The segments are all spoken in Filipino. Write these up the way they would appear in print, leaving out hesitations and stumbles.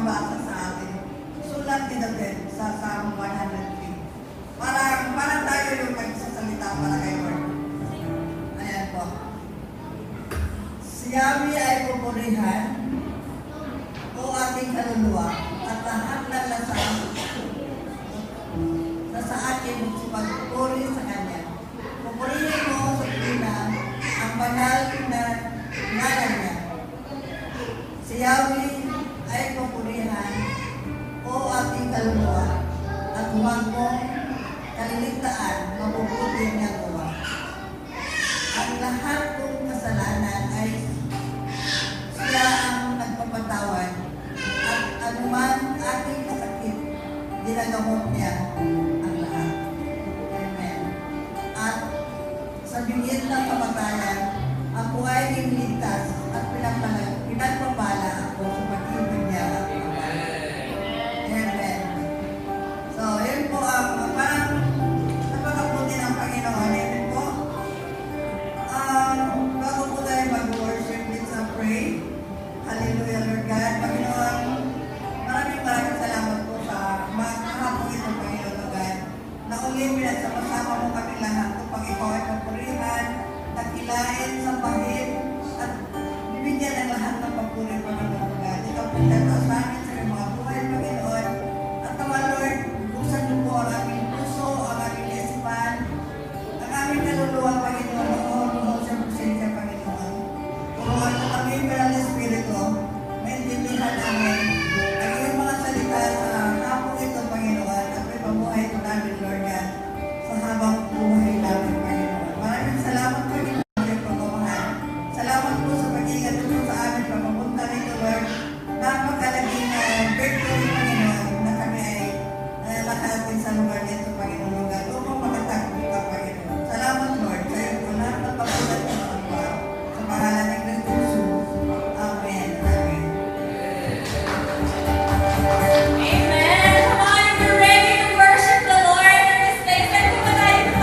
mabasa sa atin. Sulat ni David sa Psalm 103. Parang tayo yung nagsasalita para kay Lord. Ayan po. Si Yahweh ay pupurihan, o ating kaluluwa, at lahat ng nasa akin pagpupuri sa Kanya. Pupurihin mo sa Pina ang banal na ngalan niya. Si Yahweh ay pupurihan, o ating kaluluwa, at huwag mong kaliligtaan mabubuti niyang gawa. Ang lahat kong kasalanan ay siya ang nagpapatawad, at anuman ating kasakit, ginagamot niya ang lahat. Amen. At sa bingit ng kamatayan, ako ay niligtas at pinagpapala ako sa pag-ibig niya. Amen. So, yun po ang parang napakabuti ng Panginoon. Amen po. Bago po tayo mag-worship, let's pray. Hallelujah, Lord God. Panginoon, maraming salamat po sa kahapon ito, Panginoon, Lord God. Na ulit pinagsama mo kami lahat upang ikaw ay papurihan, dakilain, sampahin, at bibigyan ng lahat ng papuri, Panginoon, Lord God. Ikaw po sa amin sa mga buhay, Panginoon. At naman, Lord, buksan niyo po ang aming puso, ang aming isipan, ang aming kaluluwa, Panginoon, Panginoon, sa presensya, Panginoon. Turuan mo kami, Banal Espiritu, maintindihan namin ang iyong mga salita sa hapong ito, Panginoon, at may pamuhay po namin, Lord God, sa habang buhay namin, Panginoon. Maraming salamat, Panginoon, sa iyong pagmamahal. Salamat po sa pag-ingat mo sa amin, pagpapunta nito, Lord. Napakalaging victory, Panginoon, na kami ay nakarating sa lugar nito, Panginoon, Lord God. Upang makatagpo ka, Panginoon. Salamat, Lord, sa iyong lahat ng pagpulat ng mga tao. Sa pangalan ng Kristo Jesus. Amen. Amen. Amen. Come on, if you're ready to worship the Lord in this place, then come on tayo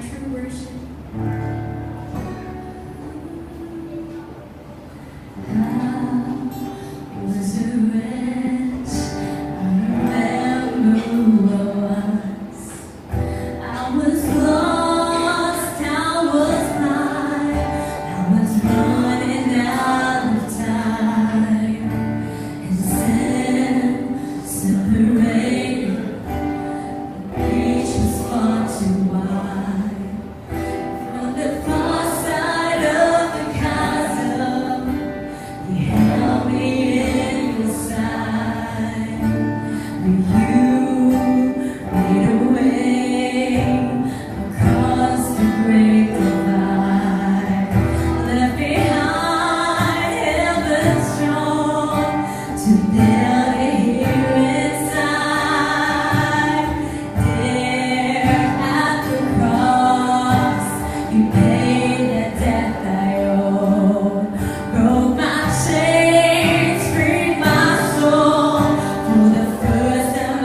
true worship. I was a wretch. I remember who I was. I was lost. I was blind. I was running out of time. And sin separated. The reach was far too wide. From the far side of the chasm, you held me in your side. But you made a way across the great divide. Left behind heaven strong to never hear inside. There at the cross, you paid the death I owed. Broke my chains, freed my soul. For the first time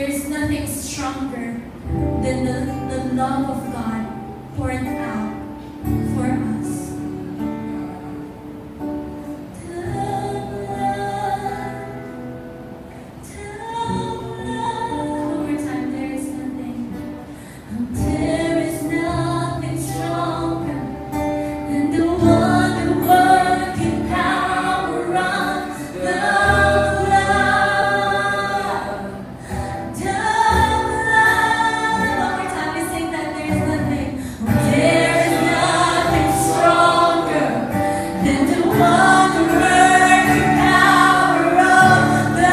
is nothing stronger than the love of God poured out for us. One more time, there is nothing. There is nothing stronger than the wonder working power of the blood. One more time, we sing that there is nothing. There is nothing stronger than the wonder working power of the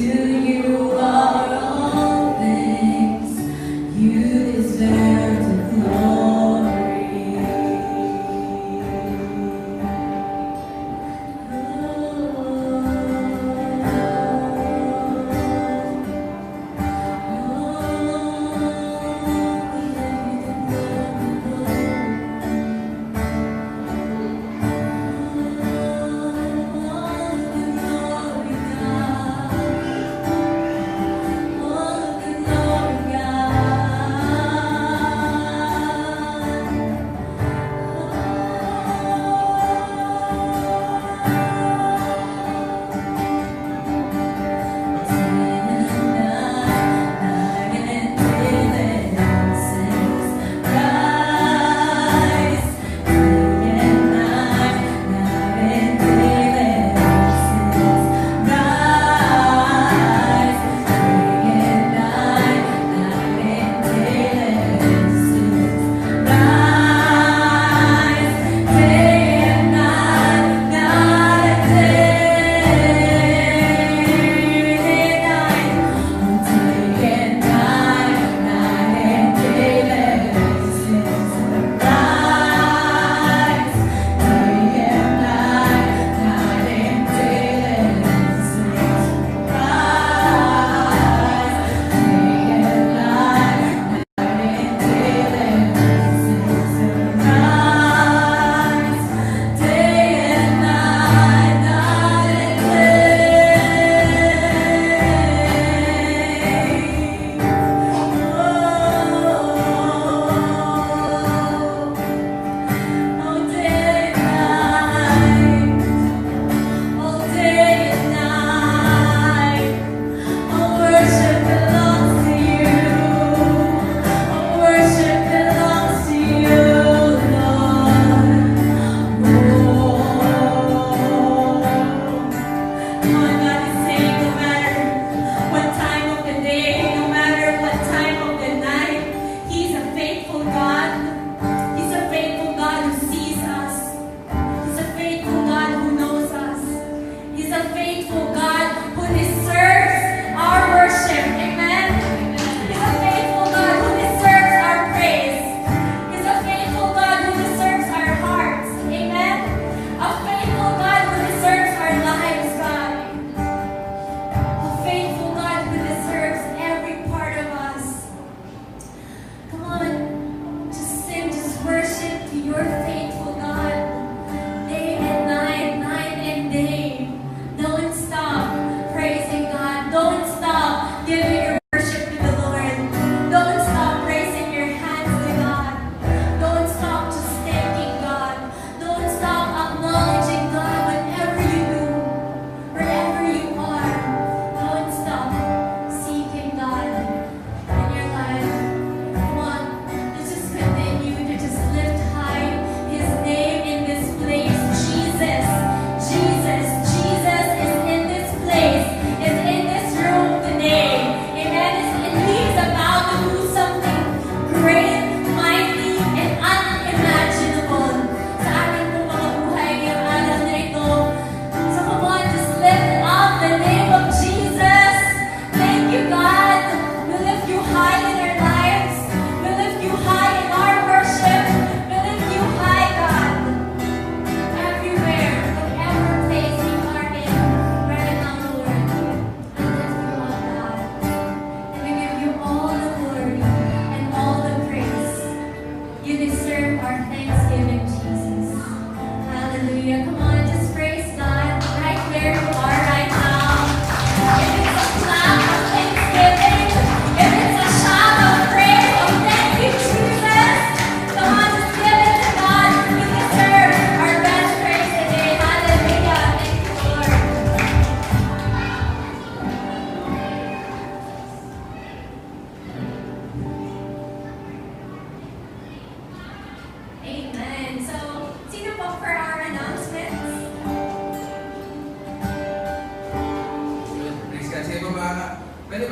To you are all things.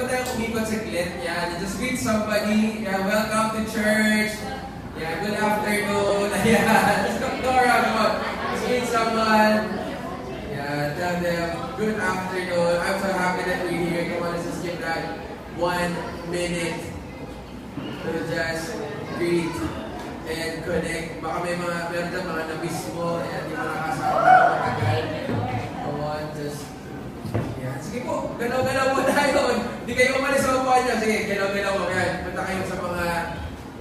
tayong umikot sa glit. Yeah, just greet somebody. Yeah, welcome to church. Yeah, good afternoon. Yeah, just come Dora, come on. Just greet someone. Yeah, tell them, good afternoon. I'm so happy that we're here. Come on, let's just give that 1 minute to just greet and connect. Baka meron dyan mga na-miss mo. Ayan, di mo nakasama na matagal. Come on, just sige po, galaw-galaw mo tayo. Hindi kayo umalis sa upuan niyo. Sige, galaw-galaw mo. Yan, punta kayo sa mga,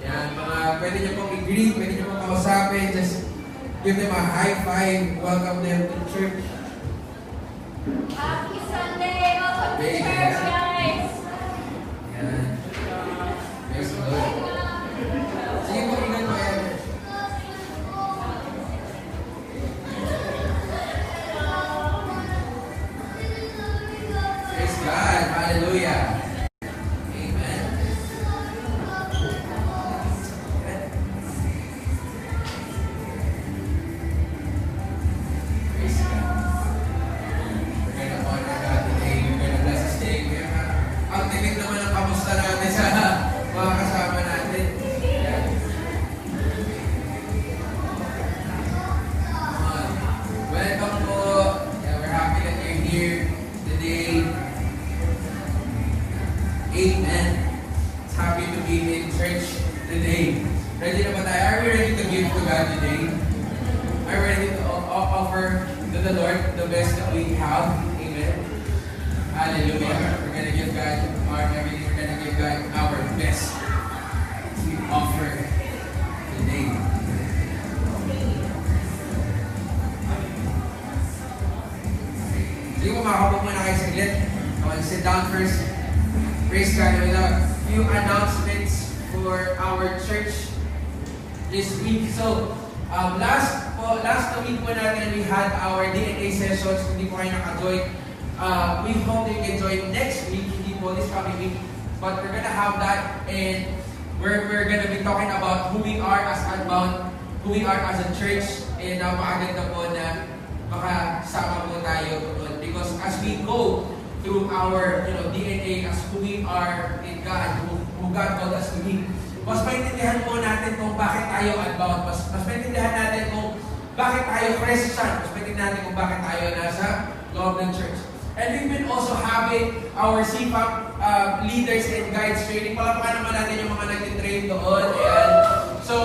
yan, mga pwede niyo pong i-greet, pwede niyo pong kausapin. Just give them a high five. Welcome them to church. Happy Sunday! Welcome to church, guys! Yan. Praise the Lord. Sige po, ingat mo yan. Praise God. Hallelujah. Amen. Praise God. We're gonna honor God today. We're gonna bless His name. Ang timid naman ang kamusta natin sa mga kasama natin. Yan. Come on. Welcome po. Yeah, we're happy that you're here today. Amen. It's happy to be in church today. Ready na ba tayo? Are we ready to give to God today? Are we ready to offer to the Lord the best that we have? Amen. Hallelujah. We're gonna give God our everything. We're gonna give God our best we offer today. Sige po, makakapag muna kayo saglit. Come on, sit down first. Praise God. With a few announcements for our church this week. So, last week po natin, we had our DNA sessions. Hindi po kayo naka-join. We hope you can join next week, hindi po this coming week. But we're gonna have that, and we're gonna be talking about who we are as Unbound, who we are as a church, and napakaganda po na makasama po tayo doon. Because as we go through our DNA as who we are in God, who God called us to be, mas maintindihan po natin kung bakit tayo Unbound, mas maintindihan natin kung bakit tayo Christian, mas maintindihan natin kung bakit tayo nasa loob ng church. And we've been also having our CFAP leaders and guides training. Palakpakan naman natin yung mga nag-train doon. And so,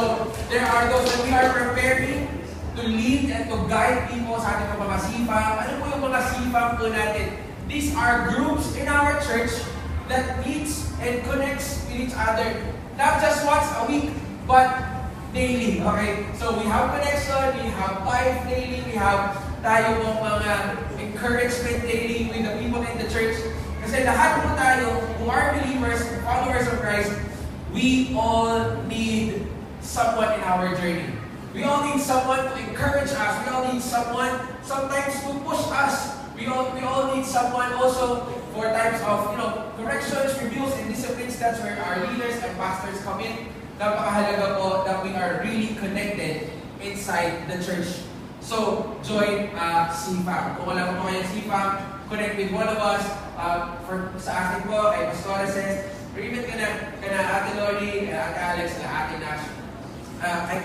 there are those that we are preparing to lead and to guide people sa ating mga CFAP. Ano po yung mga CFAP po natin? These are groups in our church that meets and connects with each other. Not just once a week, but daily. Okay? So, we have connection, we have life daily, we have tayo pong mga encouragement daily with the people in the church. Kasi lahat po tayo, who are believers, followers of Christ, we all need someone in our journey. We all need someone to encourage us. We all need someone sometimes to push us. We all need someone also for times of corrections, reviews, and disciplines. That's where our leaders and pastors come in. Napakahalaga po that we are really connected inside the church. So, join CFAM. Kung wala po kayo CFAM, connect with one of us. Sa akin po, kay Pastora says, or even ka na Ate Lori, Ate Alex, Ate Nash,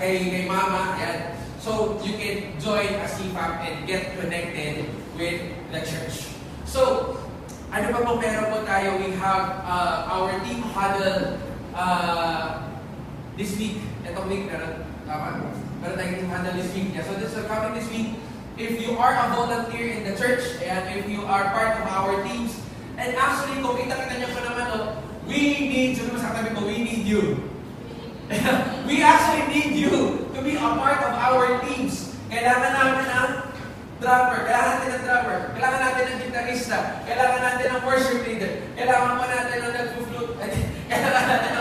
kay Mama, yan. So, you can join a CFAM and get connected with the church. So, ano pa po meron po tayo? We have our team huddle this week. Itong week, meron tayong team huddle this week. Yeah. So, coming this week, if you are a volunteer in the church, and if you are part of our teams, and actually, kung kita-kita nyo po naman, we need you. We actually need you to be a part of our teams. Kailangan namin ng drummer, kailangan natin ng drummer, kailangan natin ng gitarista, kailangan natin ng worship leader, kailangan pa natin ng nag-flute, kailangan natin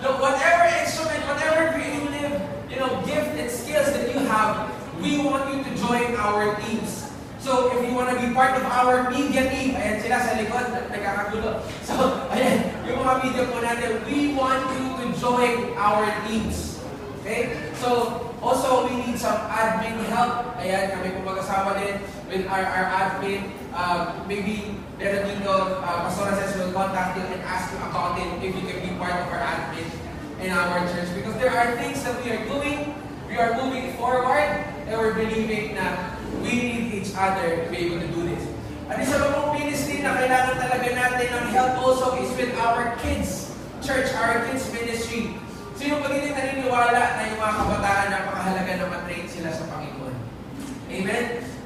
ng whatever instrument, whatever creative, gift and skills that you have, we want you to join our teams. So, if you want to be part of our media team, ayan sila sa likod, nagkakagulo. So, ayan, yung mga video po natin, we want you to join our teams. Okay? So, also, we need some admin help. Ayan, kami po mag-asama din with our admin. Maybe Pero dito, Pastor says will contact you and ask you about it if you can be part of our admin in our church. Because there are things that we are doing, we are moving forward, and we're believing na we need each other to be able to do this. At isa pa pong ministry na kailangan talaga natin ng help also is with our kids church, our kids ministry. Sino pa hindi naniniwala na yung mga kabataan napakahalaga na matrain sila sa Panginoon? Amen?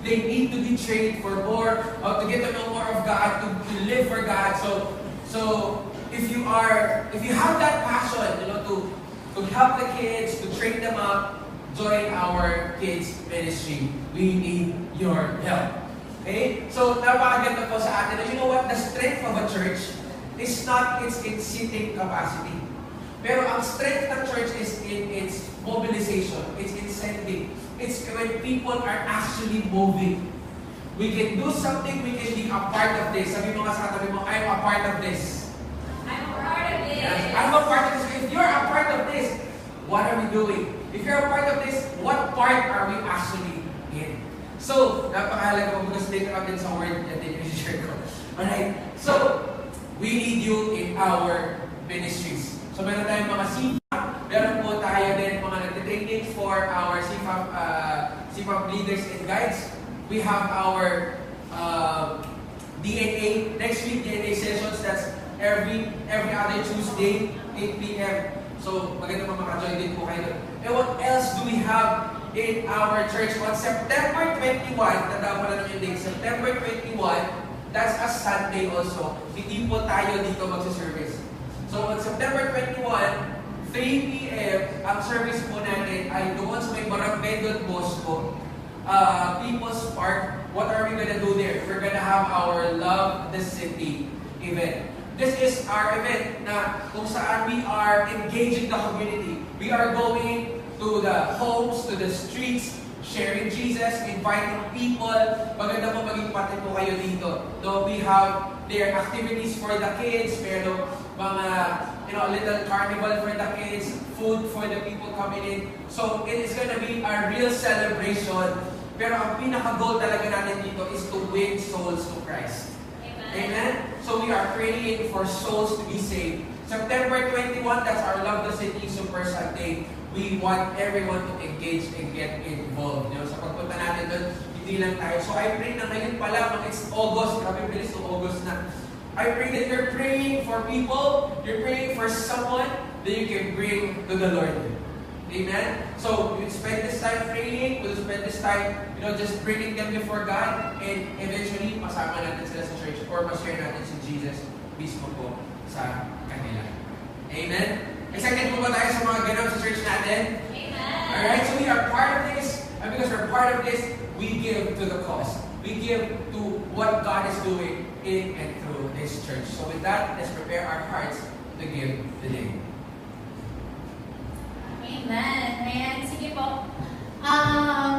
They need to be trained for more, to get to know more of God, to live for God. So if you have that passion, to help the kids, to train them up, join our kids ministry. We need your help. Okay? So napakaganda po sa atin. And you know what? The strength of a church is not its seating capacity. Pero ang strength ng church is in its mobilization, its incentive. It's when people are actually moving. We can do something, we can be a part of this. Sabi mo nga sa katabi mo, I'm a part of this. I'm a part of this. Yes, I'm a part of this. If you're a part of this, what are we doing? If you're a part of this, what part are we actually in? So, napakahalaga po because later on din sa word na din i-share ko. Alright? So, we need you in our ministries. So, meron tayong mga CFAP. Meron po tayo din mga nag-training for our CFAP leaders and guides. We have our DNA, next week DNA sessions. That's every other Tuesday, 8 p.m. So, maganda pa maka-join din po kayo. And what else do we have in our church? On September 21, tanda mo na yung date, September 21, that's a Sunday also. Hindi po tayo dito magsa-service. So, on September 21, 3 p.m., ang service po natin ay doon sa may Barangay Don Bosco, People's Park. What are we gonna do there? We're gonna have our Love the City event. This is our event na kung saan we are engaging the community. We are going to the homes, to the streets, sharing Jesus, inviting people. Maganda po maging parte po kayo dito. So we have their activities for the kids, pero mga little carnival for the kids, food for the people coming in. So it is gonna be a real celebration. Pero ang pinaka-goal talaga natin dito is to win souls to Christ. Amen? So we are praying for souls to be saved. September 21, that's our Love the City Super Sunday. We want everyone to engage and get involved. Sa pagpunta natin doon, hindi lang tayo. So I pray na ngayon pa lang, it's August, grabe bilis to August na. I pray that you're praying for people, you're praying for someone that you can bring to the Lord. Amen? So, we spend this time praying, we'll spend this time, just bringing them before God, and eventually, masama natin sila sa church, or ma-share natin si Jesus mismo po sa kanila. Amen? Excited po ba tayo sa mga ganap sa church natin? Amen! Alright, so we are part of this, and because we're part of this, we give to the cause. We give to what God is doing in and through this church. So with that, let's prepare our hearts to give today. Amen. Ayan, sige po.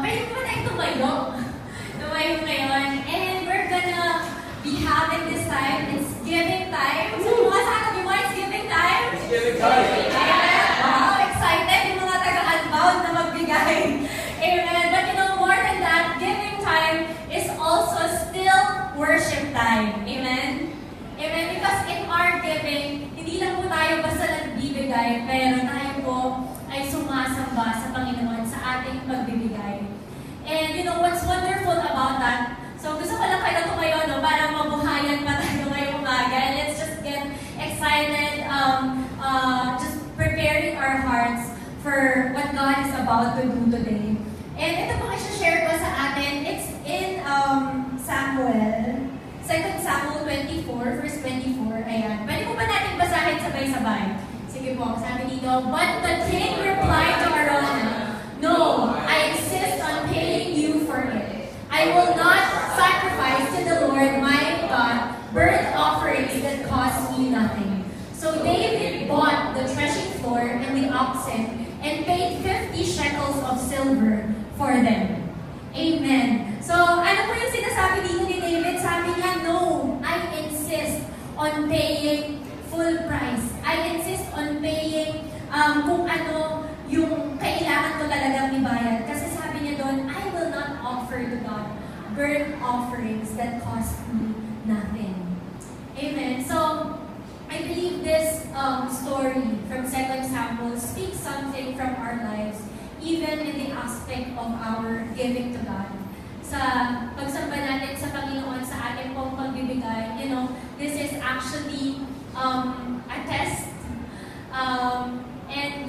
Pwede po tayong tumayo. Tumayo ngayon. And we're gonna be having this time. It's giving time. So, mga sa kami mo, it's giving time. It's giving time. Ayan. Wow, excited yung mga taga-unbound na magbigay. Amen. But more than that, giving time is also still worship time. Amen. Amen. Because in our giving, hindi lang po tayo basta nagbibigay, pero tayo po ay sumasamba sa Panginoon sa ating pagbibigay. And what's wonderful about that? So gusto ko lang kayo tumayo, para mabuhayan pa tayo ngayong umaga. And let's just get excited, just preparing our hearts for what God is about to do today. And ito po i-share ko sa atin. It's in Samuel, 2 Samuel 24, verse 24. Ayan. Pwede po ba natin basahin sabay-sabay? Sige po, sabi dito, but the king replied to Araunah, no, I insist on paying you for it. I will not sacrifice to the Lord my God burnt offerings that cost me nothing. So David bought the threshing floor and the oxen and paid 50 shekels of silver for them. Amen. So, ano po yung sinasabi dito ni David? Sabi niya, no, I insist on paying full price. I insist on paying kung ano yung kailangan ko talagang ibayad. Kasi sabi niya doon, I will not offer to God burnt offerings that cost me nothing. story from 2 Samuel speaks something from our lives, even in the aspect of our giving to God. Sa pagsamba natin sa Panginoon sa ating pong pagbibigay, this is actually a test. And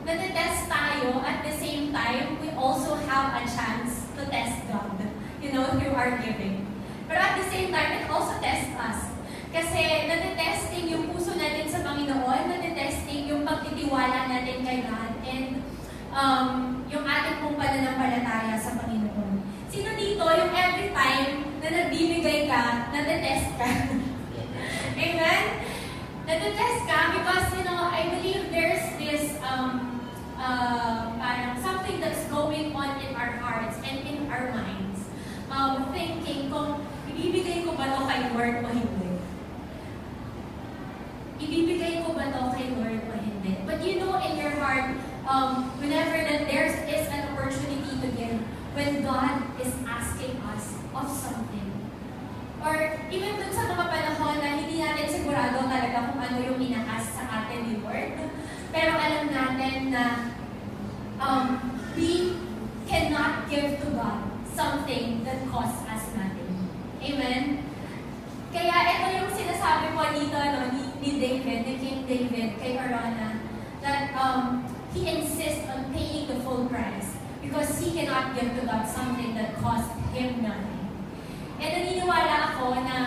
nati-test tayo, at the same time, we also have a chance to test God, through our giving. Pero at the same time, it also tests us. Kasi nati-testing yung puso natin sa Panginoon, nati-testing yung pagtitiwala natin kay God, and yung ating pong pananampalataya sa Panginoon. Sino dito, yung every time na nagbibigay ka, nati-test ka? Amen? Nati-test ka because, I believe there's this parang something that's going on in our hearts and in our minds. Thinking kung ibibigay ko ba to kay Lord o hindi. Ibibigay ko ba to kay Lord o hindi. But in your heart, whenever that there is an opportunity to give, when God is asking us of something, or even dun sa mga panahon na hindi natin sigurado talaga kung ano yung ina-ask sa atin ni Lord, pero alam natin na we cannot give to God something that costs us nothing. Amen? Kaya ito yung sinasabi po dito ni David, ni King David, kay Arana, that he insists on paying the full price because he cannot give to God something that costs him nothing. And naniniwala ako na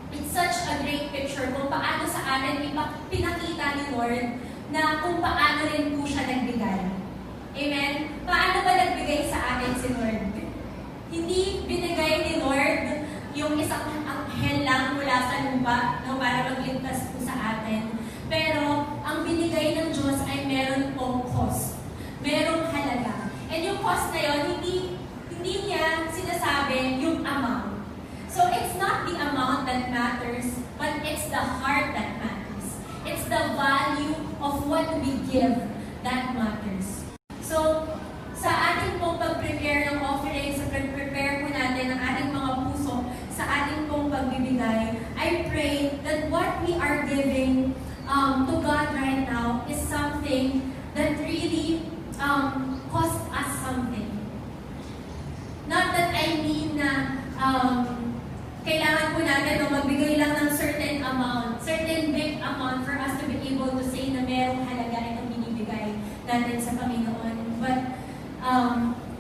it's such a great picture kung paano sa atin pinakita ni Lord na kung paano rin po siya nagbigay. Amen? Paano ba nagbigay sa atin si Lord? Hindi binigay ni Lord yung isang anghel lang mula sa lupa para magligtas po sa atin. Pero ang binigay ng Diyos ay meron pong cost. Merong halaga. And yung cost na yun, hindi niya sinasabi yung amount. So it's not the amount that matters, but it's the heart that matters. It's the value of what we give that matters. So, sa ating pong pag-prepare ng offering, sa pag-prepare po natin ng ating mga puso, sa ating pong pagbibigay, I pray that what we are giving to God right now is something that really cost us something. Not that I mean na kailangan po natin magbigay lang ng certain amount, certain big amount for us to be able to say na merong halaga itong binibigay natin sa Panginoon. But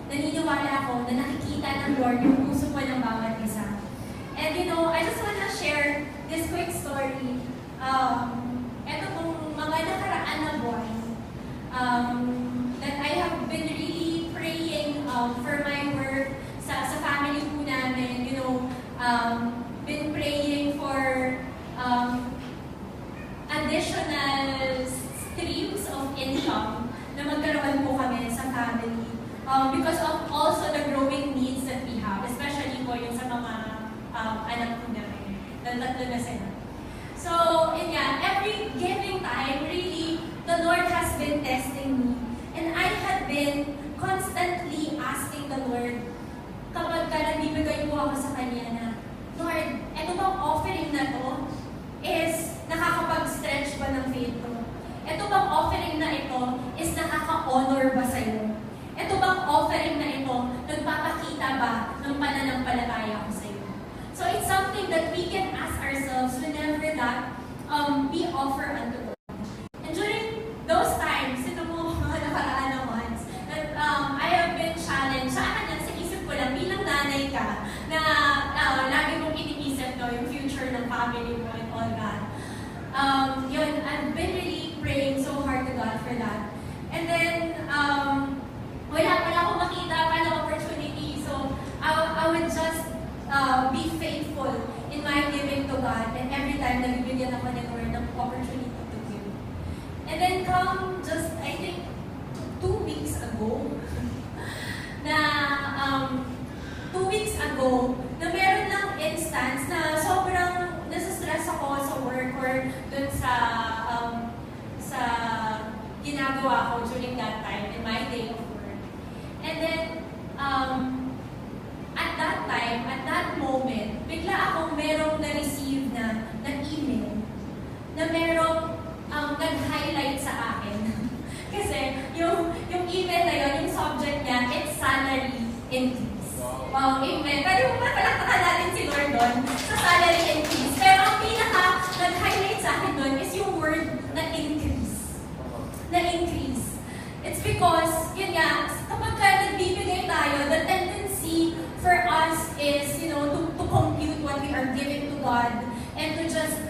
naniniwala ako na nakikita ng Lord yung puso po ng bawat isa. And I just want to share this quick story. Ito pong mga nakaraan na buwan that I have been really praying for my work sa family po namin, been praying for additional streams of income na magkaroon po kami sa family because of also the growing needs that we have, especially po yung sa mga anak po namin, tatlo na sila. So, every giving time, really, the Lord has been testing me. And I had been constantly asking the Lord, kapag nagbibigay po ako sa Kanya na, Lord, ito bang offering na to is nakakapag-stretch ba ng faith ko? Ito bang offering na ito is nakaka-honor ba sa'yo? Ito bang offering na ito nagpapakita ba ng pananampalataya ko sa'yo? So it's something that we can ask ourselves whenever that we offer unto God. And during those times, ito po mga nakaraan na ones, that I have been challenged, sa akin sa isip ko lang, bilang nanay ka, na lagi mong iniisip yung future ng family mo and all that. I've been really praying so hard to God for that. And then, wala akong makita pa ng opportunity, so I would just be faithful in my giving to God, and every time na bibigyan ako ng Lord ng opportunity to give. And then come just, I think, 2 weeks ago, na 2 weeks ago, na meron ng instance na sobrang nasa-stress ako sa work or dun sa ginagawa ko during that time in my day of work. And then, at that time, at that moment, bigla akong merong na-receive na email na merong nag-highlight sa akin. Kasi yung email na yun, yung subject niya, it's salary increase. Wow, amen. Pwede mo ba palakpakan natin si Lord doon sa salary increase? Pero ang pinaka nag-highlight sa akin doon is yung word na increase. Na increase. It's because, yun nga, kapag nagbibigay tayo, the tendency for us is, to compute what we are giving to God and to just,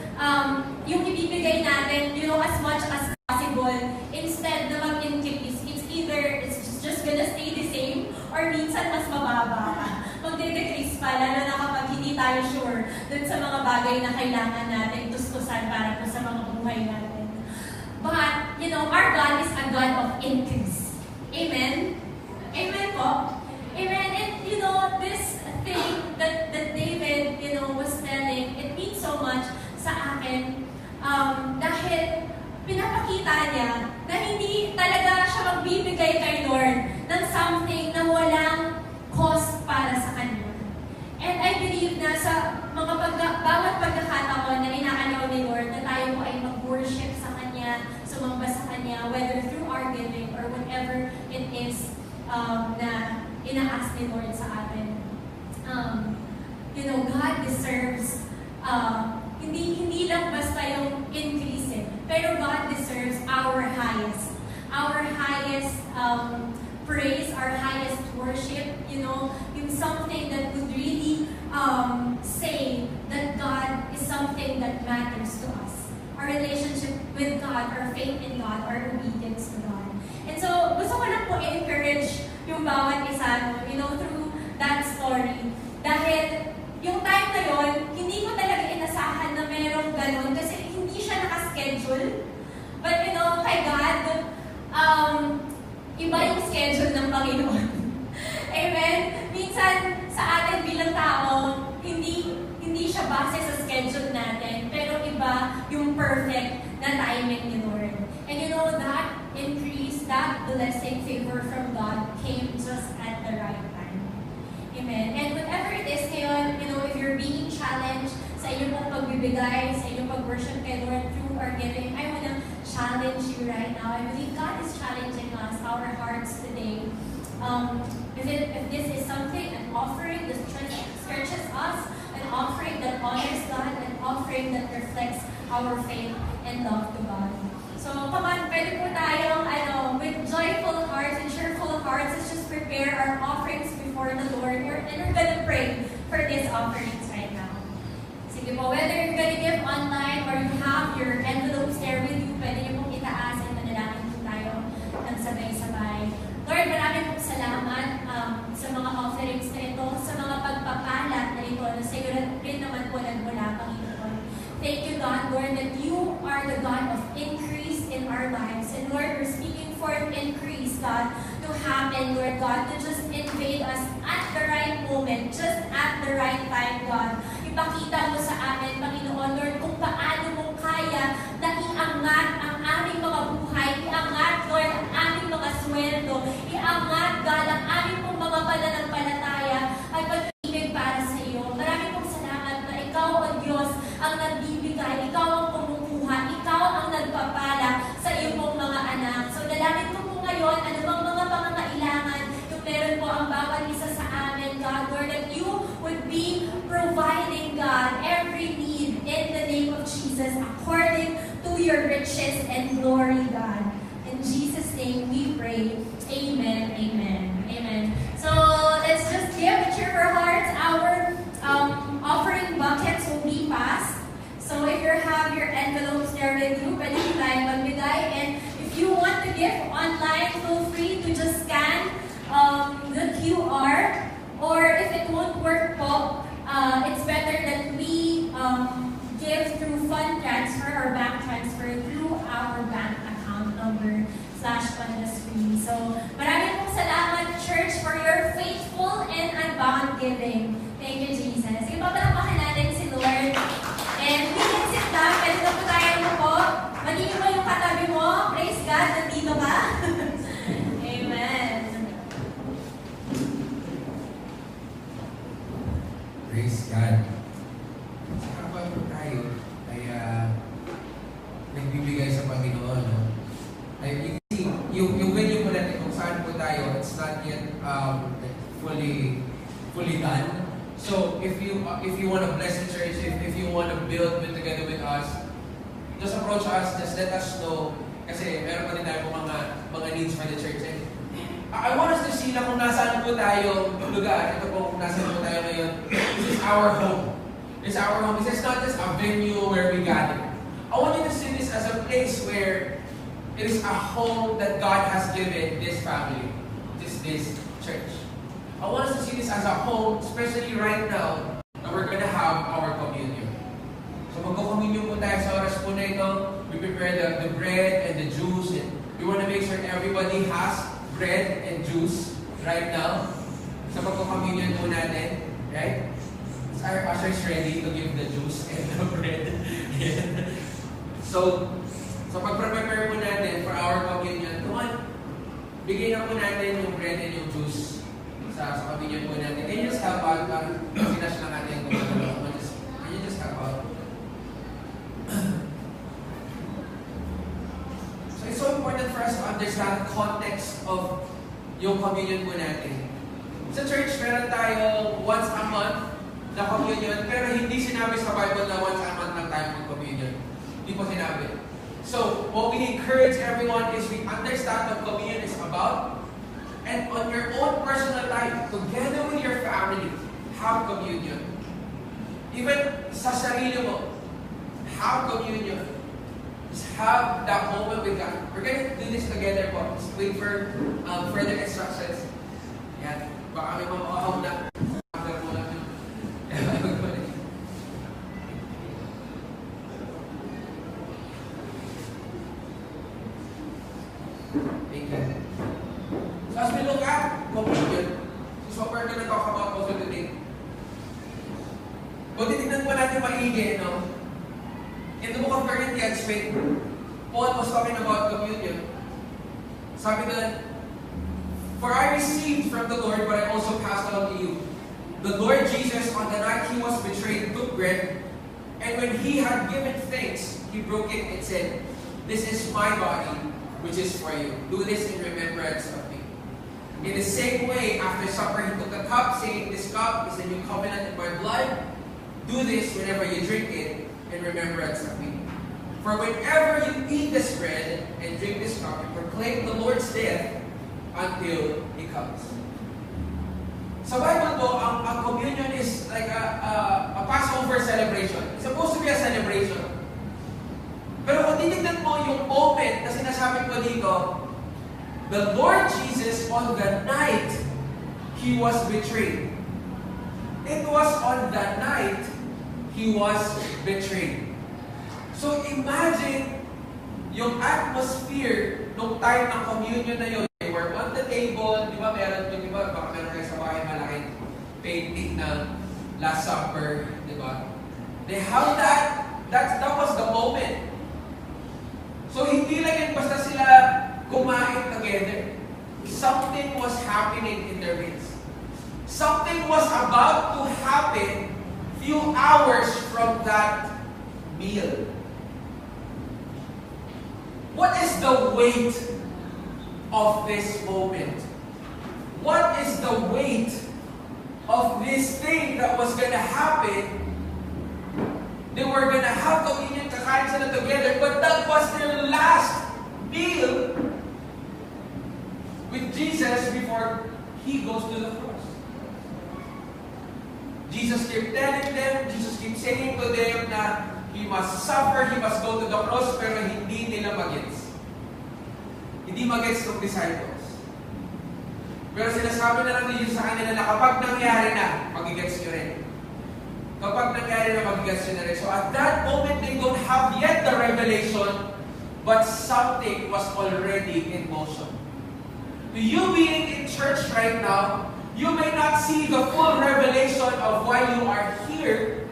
yung ibibigay natin, as much as possible, instead na mag-increase. It's either, it's just gonna stay the same, or minsan mas mababa pa. Magde-decrease pa, lalo na kapag hindi tayo sure dun sa mga bagay na kailangan natin tustusan para po sa mga buhay natin. But, our God is a God of increase. Amen? Amen po? Amen? And, this thing that David, was telling, it means so much sa akin dahil pinapakita niya na hindi talaga siya magbibigay kay Lord ng something na walang cost para sa Kanya. And I believe na sa bawat pagkakataon na inaalaw ni Lord na tayo po ay mag-worship sa Kanya, sumamba sa Kanya, whether through our giving or whatever it is na ina-ask ni Lord sa atin. God deserves, hindi lang basta yung increase pero God deserves our highest praise, our highest worship, yung something that would really say that God is something that matters to us. Our relationship with God, our faith in God, our obedience to God. And so, gusto ko lang po i-encourage yung bawat isa, through that story. Dahil, yung time na yun, hindi ko talaga inasahan na merong ganun kasi hindi siya nakaschedule. But, kay God, iba yung schedule ng Panginoon. Amen? Minsan, sa atin bilang tao, hindi siya base sa schedule natin, pero iba yung perfect na timing ni Lord. And that increase, that blessing, favor from God came just at the right time. Amen? And whatever it is ngayon, if you're being challenged sa inyong pong pagbibigay, sa inyong pag-worship kay Lord through our giving, I want to challenge you right now. I believe God is challenging us, our hearts today. If this is something, an offering that stretches us, an offering that honors God, an offering that reflects our faith and love to God. So, come on, pwede po tayong, with joyful hearts and cheerful hearts, let's just prepare our offerings before the Lord. And we're gonna pray for these offerings right now. Sige po, whether you're gonna give online or you have your envelopes there with you, pwede niyo pong itaas at manalangin po tayo ng sabay-sabay. Lord, maraming pong salamat sa mga offerings na ito, sa mga pagpapalat na ito, na sa iyo rin naman po nagmula, Panginoon. Thank you, God, Lord, that you are the God of increase in our lives. And Lord, we're speaking forth increase, God, to happen, Lord God, to just invade us at the right moment, just at the right time, God. Ipakita mo sa amin, Panginoon, Lord, kung paano mo kaya na iangat ang aming mga buhay, iangat, Lord, ang aming mga sweldo, iangat, God, ang aming pong mga pananampalataya at pag-ibig para sa iyo. Maraming pong salamat na ikaw, O Diyos, ang nagbibigay, ikaw ang kumukuha, ikaw ang nagpapala sa iyong pong mga anak. So, dalangin ko po ngayon, ano bang mga pangangailangan yung meron po ang bawat isa sa amin, God, Lord, that you would be providing, God, every need in the name of Jesus according to your riches and glory, God. In Jesus' name we pray. Amen, amen, amen. So, let's just give a cheerful hearts. Our offering buckets will be passed. So, if you have your envelopes there with you, pwede po tayo magbigay. And if you want to give online, feel free to just scan the QR. Or if it won't work po, it's better that we give through fund transfer or bank transfer through our bank account number flashed on the screen. So, maraming pong salamat, Church, for your faithful and unbound giving. Thank you, Jesus. Sige, papalapakan natin si Lord. And we can sit down. Pwede na po tayo po. Magiging mo yung katabi mo. Praise God, nandito ka. Amen. Praise God. Habang po tayo ay just approach us, just let us know. Kasi meron pa din tayo mga needs for the church. And I want us to see na kung nasaan po tayo lugar. Ito po kung nasaan po tayo ngayon. This is our home. This is our home. This is not just a venue where we gather. I want you to see this as a place where it is a home that God has given this family, this church. I want us to see this as a home, especially right now, that we're going to have our communion. So magko-communion po tayo sa oras po na ito. We prepare the bread and the juice, and we want to make sure everybody has bread and juice right now. So magko-communion po natin, right? Our ushers ready to give the juice and the bread. So pag-prepare po natin for our communion, come on, bigay na po natin yung bread and yung juice sa communion po natin. Can you just help out? Sinash lang natin kung ano. Can you just help out? So it's so important for us to understand the context of yung communion po natin. Sa church, meron tayo once a month na communion, pero hindi sinabi sa Bible na once a month lang tayo mag-communion. Hindi po sinabi. So, what we encourage everyone is we understand what communion is about, and on your own personal life, together with your family, have communion. Even sa sarili mo, have communion. Just have that moment with God. We're going to do this together po. Just wait for further instructions. Yan. Baka may mamahawag na. Thank you. So as we look at communion, this is what we're going to talk about also today. Kung titignan po natin maigi, no? In the book of Corinthians, when Paul was talking about communion, sabi doon, "For I received from the Lord what I also passed on to you. The Lord Jesus, on the night he was betrayed, took bread, and when he had given thanks, he broke it and said, 'This is my body, which is for you. Do this in remembrance of me.' In the same way, after supper, he took a cup, saying, 'This cup is the new covenant in my blood. Do this whenever you drink it in remembrance of me. For whenever you eat this bread and drink this cup, you proclaim the Lord's death until He comes." Sa Bible po, ang communion is like a Passover celebration. It's supposed to be a celebration. Pero kung titignan mo yung moment na sinasabi ko dito, the Lord Jesus on the night He was betrayed. It was on the night He was betrayed. So imagine yung atmosphere nung time ng communion na yun. They were on the table, di ba meron yung iba, baka meron kayo sa bahay malaking painting na Last Supper, di ba? They have that was the moment. So hindi lang yan basta sila kumain together. Something was happening in their midst. Something was about to happen few hours from that meal. What is the weight of this moment? What is the weight of this thing that was going to happen? They were going to have communion, kakain sila together, but that was their last meal with Jesus before He goes to the cross. Jesus kept telling them, Jesus kept saying to them na He must suffer, He must go to the cross, pero hindi nila magets. Hindi magets ng disciples. Pero sinasabi na lang ni Jesus sa kanila na kapag nangyari na, magigets nyo rin. Kapag nangyari na, magigets nyo na rin. So at that moment, they don't have yet the revelation, but something was already in motion. To you being in church right now, you may not see the full revelation of why you are here,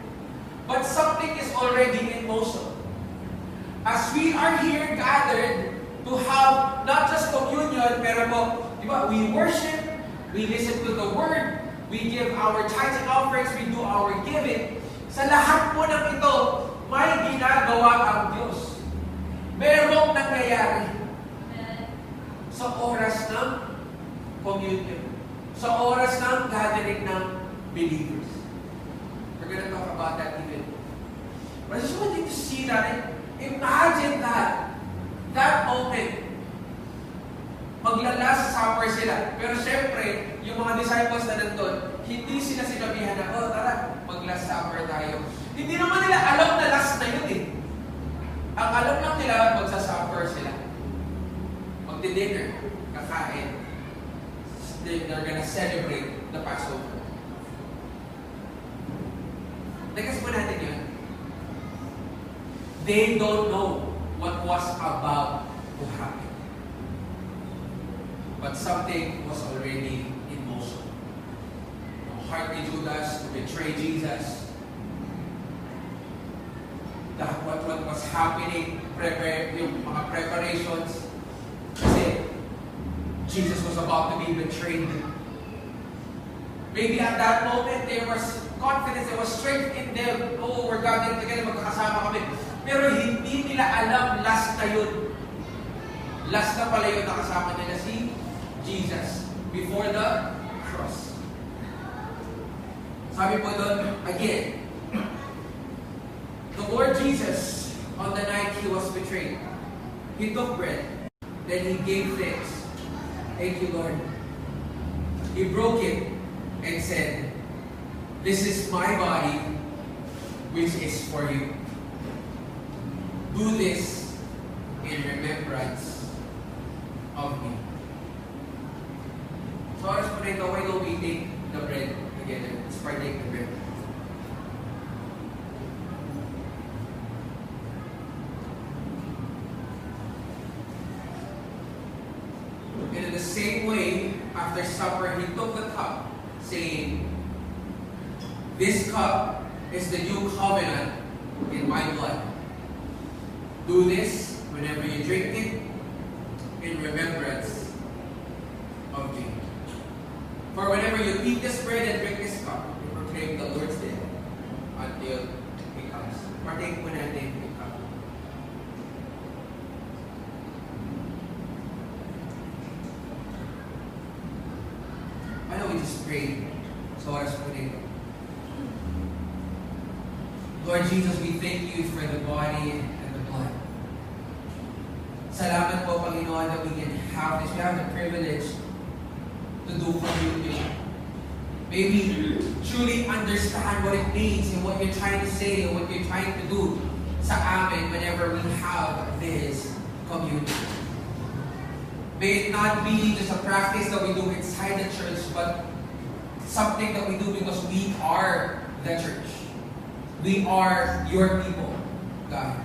but something is already in motion. As we are here gathered to have not just communion, pero po, di ba, we worship, we listen to the word, we give our tithes and offerings, we do our giving. Sa lahat po ng ito, may ginagawa ang Diyos. Merong nangyayari sa oras ng communion. Sa oras ng gathering ng believers. We're going to talk about that even. But I just want you to see that. Imagine imagine that moment. Magla-last supper sila. Pero syempre, yung mga disciples na nandun, hindi sila sinabihan na, oh, tara, mag-last supper tayo. Hindi naman nila alam na last na yun eh. Ang alam lang nila, magsa-supper sila. Magdi-dinner, kakain. They're gonna celebrate the Passover. Nagas mo natin yun. They don't know what was about to happen. But something was already in motion. The heart ni Judas to betray Jesus. What was happening, yung mga preparations. Kasi Jesus was about to be betrayed. Maybe at that moment, there was confidence, there was strength in them. Oh, we're gathering together, magkakasama kami. Pero hindi nila alam, last na yun. Last na pala yun nakasama nila si Jesus before the cross. Sabi po doon, again, the Lord Jesus, on the night He was betrayed, He took bread, then He gave thanks. Thank you, Lord. He broke it and said, this is my body, which is for you. Do this in remembrance of me. So, oras po na ito, why don't we take the bread together? Let's partake the bread. And in the same way, after supper, He took the cup, saying, this cup is the new covenant in my blood. Do this whenever you drink it in remembrance of me. For whenever you eat this bread and drink this cup, you proclaim the Lord's death until He comes. Partake mo natin yung cup. Why don't we just pray? So oras po nito. Lord Jesus, we thank you for the body and the blood. Salamat po, Panginoon, that we can have this. We have the privilege to do communion. Maybe truly understand what it means and what you're trying to say and what you're trying to do sa amin whenever we have this communion. May it not be just a practice that we do inside the church, but something that we do because we are the church. We are your people, God.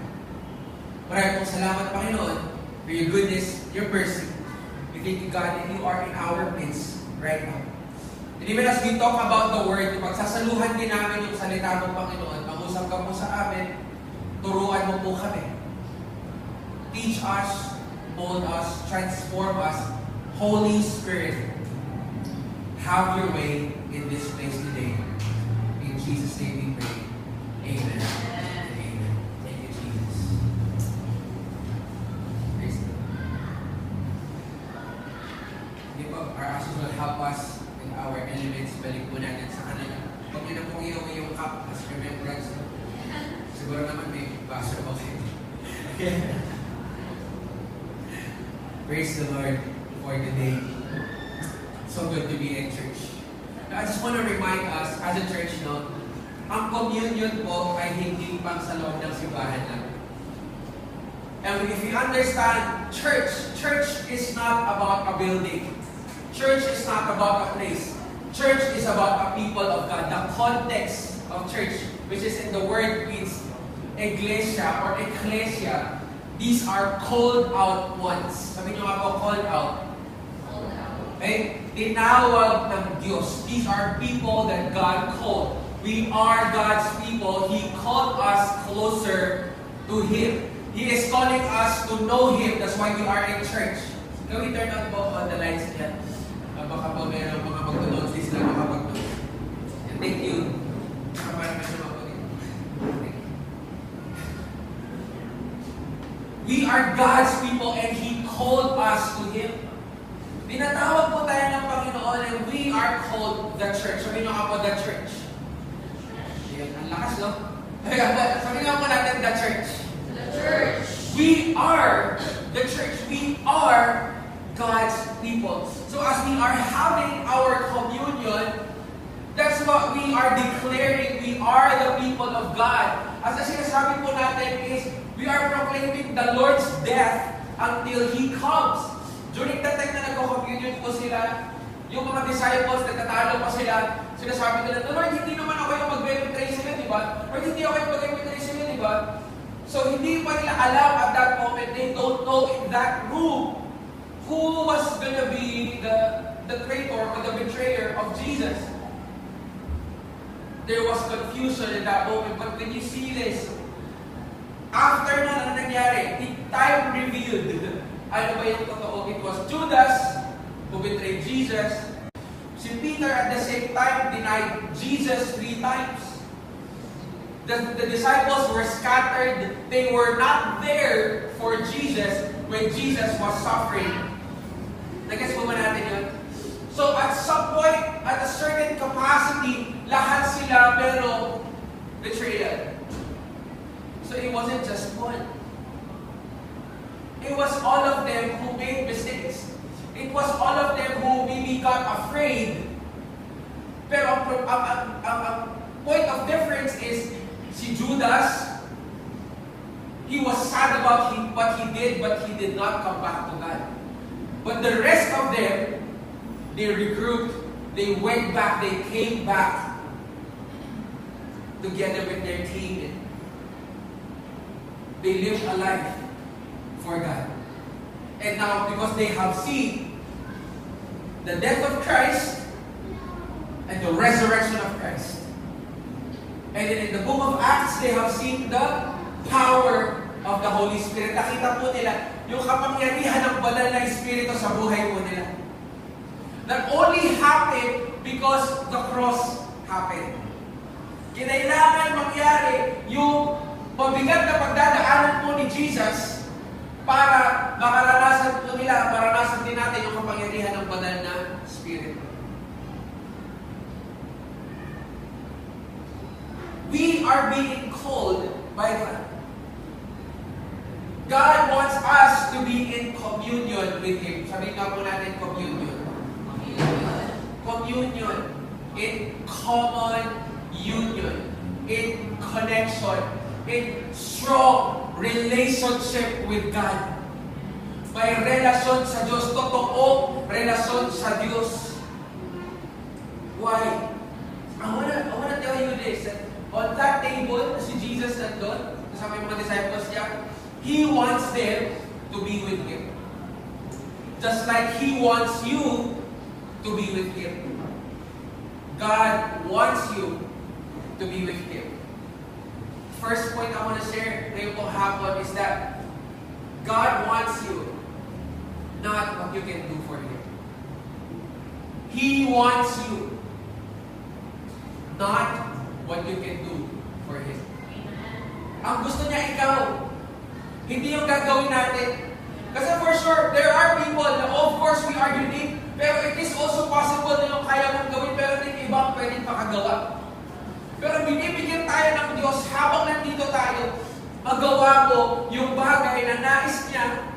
Maraming pong salamat, Panginoon, for your goodness, your mercy. We thank you, God, that you are in our midst right now. And even as we talk about the Word, pagsasaluhan din namin yung salita mo, Panginoon, mag-usap ka po sa amin, turuan mo po kami. Teach us, mold us, transform us. Holy Spirit, have your way in this place today. In Jesus' name we pray. Amen. Amen. Thank you, Jesus. Praise God. Our ushers will help us in our elements. Balik po natin sa kanila. Huwag niyo na pong iuwi yung cup as remembrance. Siguro naman may baso pa kayo. Praise the Lord for today. So good to be in church. Now, I just want to remind us, as a church, ang communion po ay hindi pang sa loob ng simbahan lang. And if you understand, church is not about a building. Church is not about a place. Church is about a people of God. The context of church, which is in the word means iglesia or ecclesia, these are called out ones. Sabi niyo nga po, called out. Okay? Tinawag ng Diyos. These are people that God called. We are God's people. He called us closer to Him. He is calling us to know Him. That's why we are in church. Can we turn on po the lights dyan? Baka po mayroong mga mag-notes. Di sila makapag-notes. Thank you. We are God's people and He called us to Him. Pinatawag po tayo ng Panginoon and we are called the church. Sabi nyo nga po, the church. Ang lakas, no? Sabi nga po natin, the church. The church. We the church. We are God's people. So as we are having our communion, that's what we are declaring. We are the people of God. As ang sinasabi po natin is, we are proclaiming the Lord's death until He comes. During the time na nagko-communion po sila, yung mga disciples, nagtatalo pa sila, sinasabi nila, Lord, hindi naman ako yung mag-betray sila, di ba? Or hindi ako yung mag-betray sila, di ba? So, hindi pa nila alam at that moment, they don't know in that room who was gonna be the traitor or the betrayer of Jesus. There was confusion in that moment, but when you see this, after na nangyari, the time revealed, ano ba yung totoo? It was Judas who betrayed Jesus. Si Peter at the same time denied Jesus 3 times. The disciples were scattered. They were not there for Jesus when Jesus was suffering. Nag-gets mo ba natin yun? So at some point, at a certain capacity, lahat sila pero betrayal. So it wasn't just one. It was all of them who made mistakes. It was all of them who maybe got afraid. Pero ang point of difference is si Judas, he was sad about what he did, but he did not come back to God. But the rest of them, they regrouped, they went back, they came back together with their team. They lived a life for God. And now, because they have seen the death of Christ and the resurrection of Christ, and then in the book of Acts, they have seen the power of the Holy Spirit. Nakita po nila yung kapangyarihan ng banal na Espiritu sa buhay po nila. That only happened because the cross happened. Kinailangan mangyari yung mabigat na pagdadaanan po ni Jesus para maranasan din natin yung kapangyarihan ng banal na Spirit. We are being called by God. God wants us to be in communion with Him. Sabihin nga po natin communion. Communion. In common union. In connection. In strong relationship with God. May relasyon sa Diyos. Totoong relasyon sa Diyos. Why? I wanna tell you this. On that table, si Jesus nandun, kasama yung mga disciples niya, He wants them to be with Him. Just like He wants you to be with Him. God wants you to be with Him. First point I want to share ngayong hapon is that God wants you, not what you can do for Him. He wants you, not what you can do for Him. Ang gusto niya ikaw, hindi yung gagawin natin. Kasi for sure, there are people na of course we are unique, pero it is also possible na yung kaya mong gawin, pero hindi ibang pwedeng makagawa. Pero binibigyan tayo ng Diyos habang nandito tayo, magawa mo yung bagay na nais niya,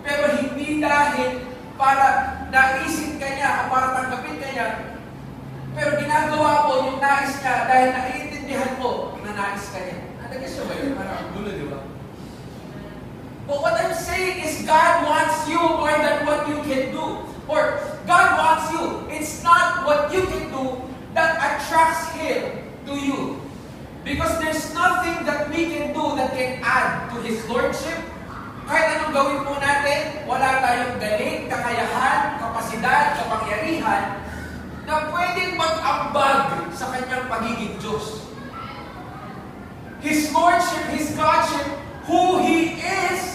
pero hindi dahil para naisin ka niya o para tanggapin ka niya, pero ginagawa mo yung nais niya dahil naiintindihan mo na nais ka niya. Nagkis ba yun? Parang gulo, di ba? But what I'm saying is God wants you more than what you can do. Or God wants you. It's not what you can do that attracts Him to you. Because there's nothing that we can do that can add to His Lordship. Kahit anong gawin po natin, wala tayong galing, kakayahan, kapasidad, kapangyarihan na pwedeng mag-ambag sa kanyang pagiging Diyos. His Lordship, His Godship, who He is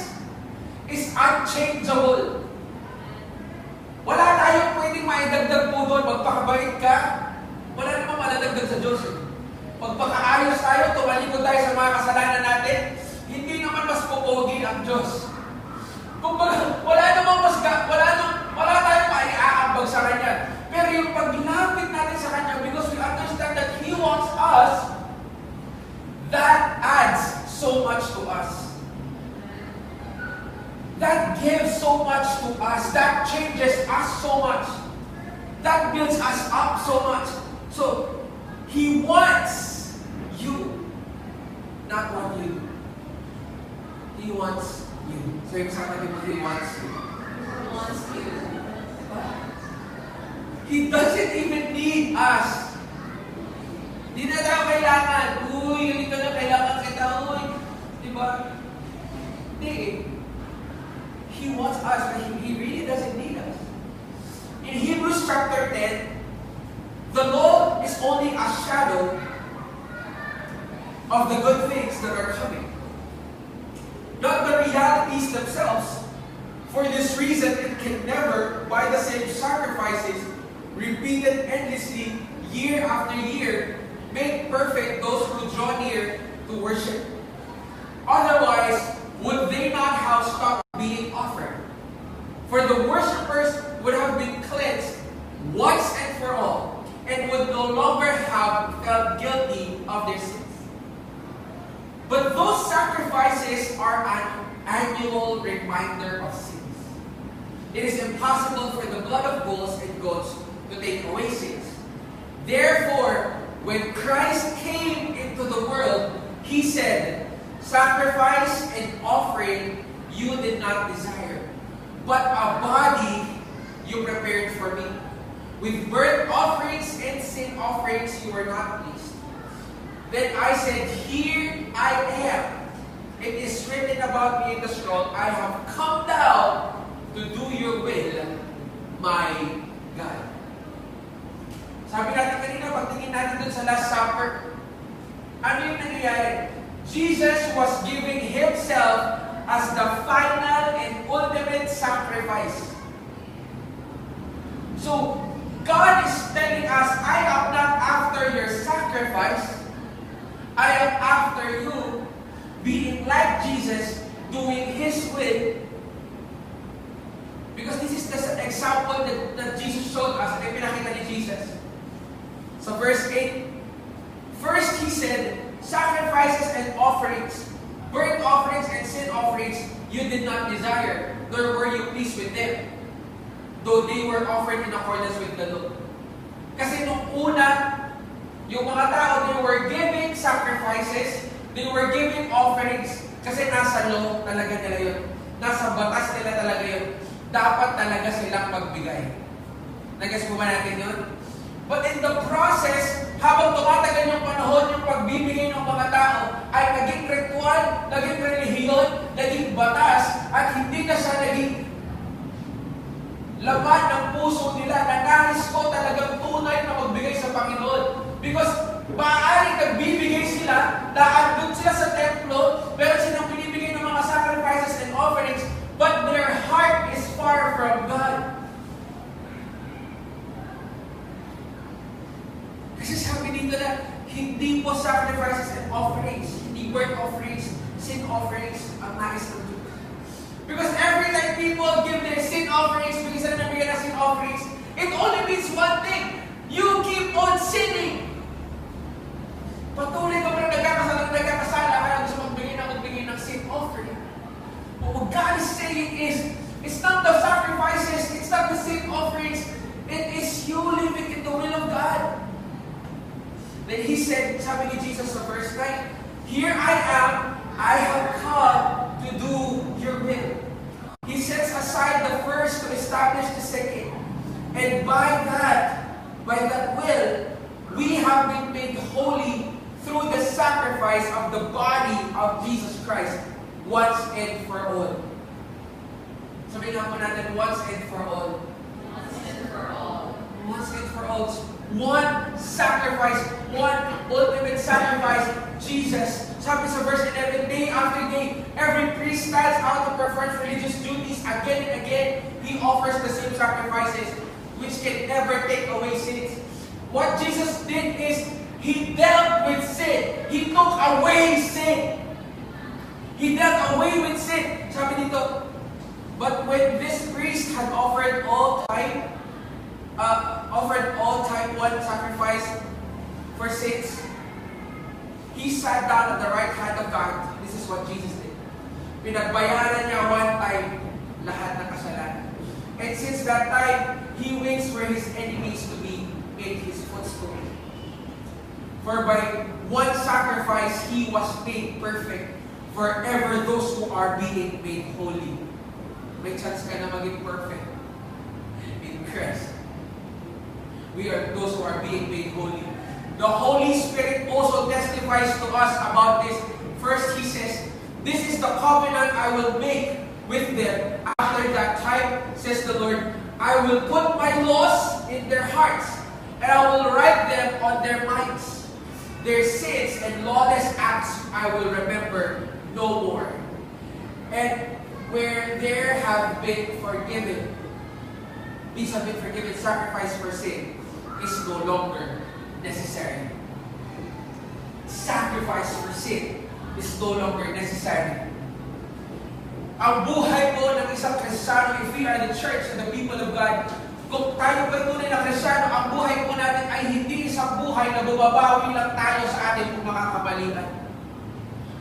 unchangeable. Wala tayong pwedeng maidagdag po doon. Magpakabait ka, wala namang maladagdag sa Diyos. Magpakaayos tayo, tumalikod tayo sa mga kasalanan natin, hindi naman mas pupogi ang Diyos. Kung wala tayong maiaambag sa Kanya. Pero yung paglapit natin sa Kanya, because we understand that He wants us, that adds so much to us. that gives so much to us, that changes us so much, that builds us up so much. So, He wants you, not what you do. He wants you. So, yung sa akin, He wants you. He wants you. He doesn't even need us. Hindi na tayo kailangan. Uy, ganito na kailangan kita. Uy, di ba? Hindi. He wants us, but He really doesn't need us. In Hebrews chapter 10, the law is only a shadow of the good things that are coming, not the realities themselves. For this reason, it can never, by the same sacrifices, repeated endlessly, year after year, make perfect those who draw near to worship. Otherwise, would they not have stopped being offered? For the worshippers would have been cleansed once and for all, and would no longer have felt guilty of their sins. But those sacrifices are an annual reminder of sins. It is impossible for the blood of bulls and goats to take away sins. Therefore, when Christ came into the world, He said, "Sacrifice and offering you did not desire, but a body you prepared for me. With burnt offerings and sin offerings you were not pleased. Then I said, Here I am. It is written about me in the scroll, I have come down to do your will, my God." Sabi natin kanina, pagtingin natin dun sa Last Supper, ano yung nangyayari? Jesus was giving Himself as the final and ultimate sacrifice. So, God is telling us, I am not after your sacrifice. I am after you being like Jesus, doing His will. Because this is the example that Jesus showed us, at pinakita ni Jesus. So verse 8, first He said, sacrifices and offerings, burnt offerings and sin offerings, you did not desire, nor were you pleased with them, though they were offered in accordance with the law. Kasi nung una, yung mga tao, they were giving sacrifices, they were giving offerings, kasi nasa law talaga nila yun. Nasa batas nila talaga yun. Dapat talaga silang magbigay. Nagas po ba natin yun? But in the process, habang tumatagal yung panahon, yung pagbibigay ng mga tao ay naging ritual, naging relihiyon, naging batas, at hindi na siya naging laman ng puso nila na nais ko talagang tunay na magbigay sa Panginoon. Because maaaring nagbibigay sila, naandun sila sa templo, pero silang binibigay ng mga sacrifices and offerings, but their heart is far from God. Kasi sabi dito na, hindi po sacrifices and offerings, hindi burnt offerings, sin offerings, ang nais ng Diyos. Because every time people give their sin offerings, bigyan sila ng bigyan ng sin offerings, it only means one thing, you keep on sinning. Patuloy ka pa na nagkakasala, kaya gusto magbigay ng sin offering. But what God is saying is, it's not the sacrifices, it's not the sin offerings, it is you living in the will of God. Then He said, sabi ni Jesus sa verse 9, Here I am, I have come to do your will. He sets aside the first to establish the second. And by that will, we have been made holy through the sacrifice of the body of Jesus Christ, once and for all. Sabihin nga po natin, once and for all. Once and for all. Once and for all. One sacrifice, one ultimate sacrifice, Jesus. Sabi sa verse 11, day after day, every priest stands out to perform religious duties again and again. He offers the same sacrifices, which can never take away sins. What Jesus did is, He dealt with sin. He took away sin. He dealt away with sin. Sabi dito, but when this priest had offered all time one sacrifice for sins, He sat down at the right hand of God. This is what Jesus did. Pinagbayaran niya one time lahat ng kasalanan. And since that time, He waits for His enemies to be made His footstool. For by one sacrifice, He was made perfect forever those who are being made holy. May chance ka na maging perfect in Christ. We are those who are being made holy. The Holy Spirit also testifies to us about this. First, He says, "This is the covenant I will make with them. After that time, says the Lord, I will put my laws in their hearts, and I will write them on their minds. Their sins and lawless acts I will remember no more. And where there have been forgiven, these have been forgiven, sacrifice for sin is no longer necessary." Sacrifice for sin is no longer necessary. Ang buhay po ng isang Kristiyano, if we are the church and the people of God, kung tayo ba'y tunay na Kristiyano, ang buhay po natin ay hindi isang buhay na bumabawi lang tayo sa ating mga kamalian.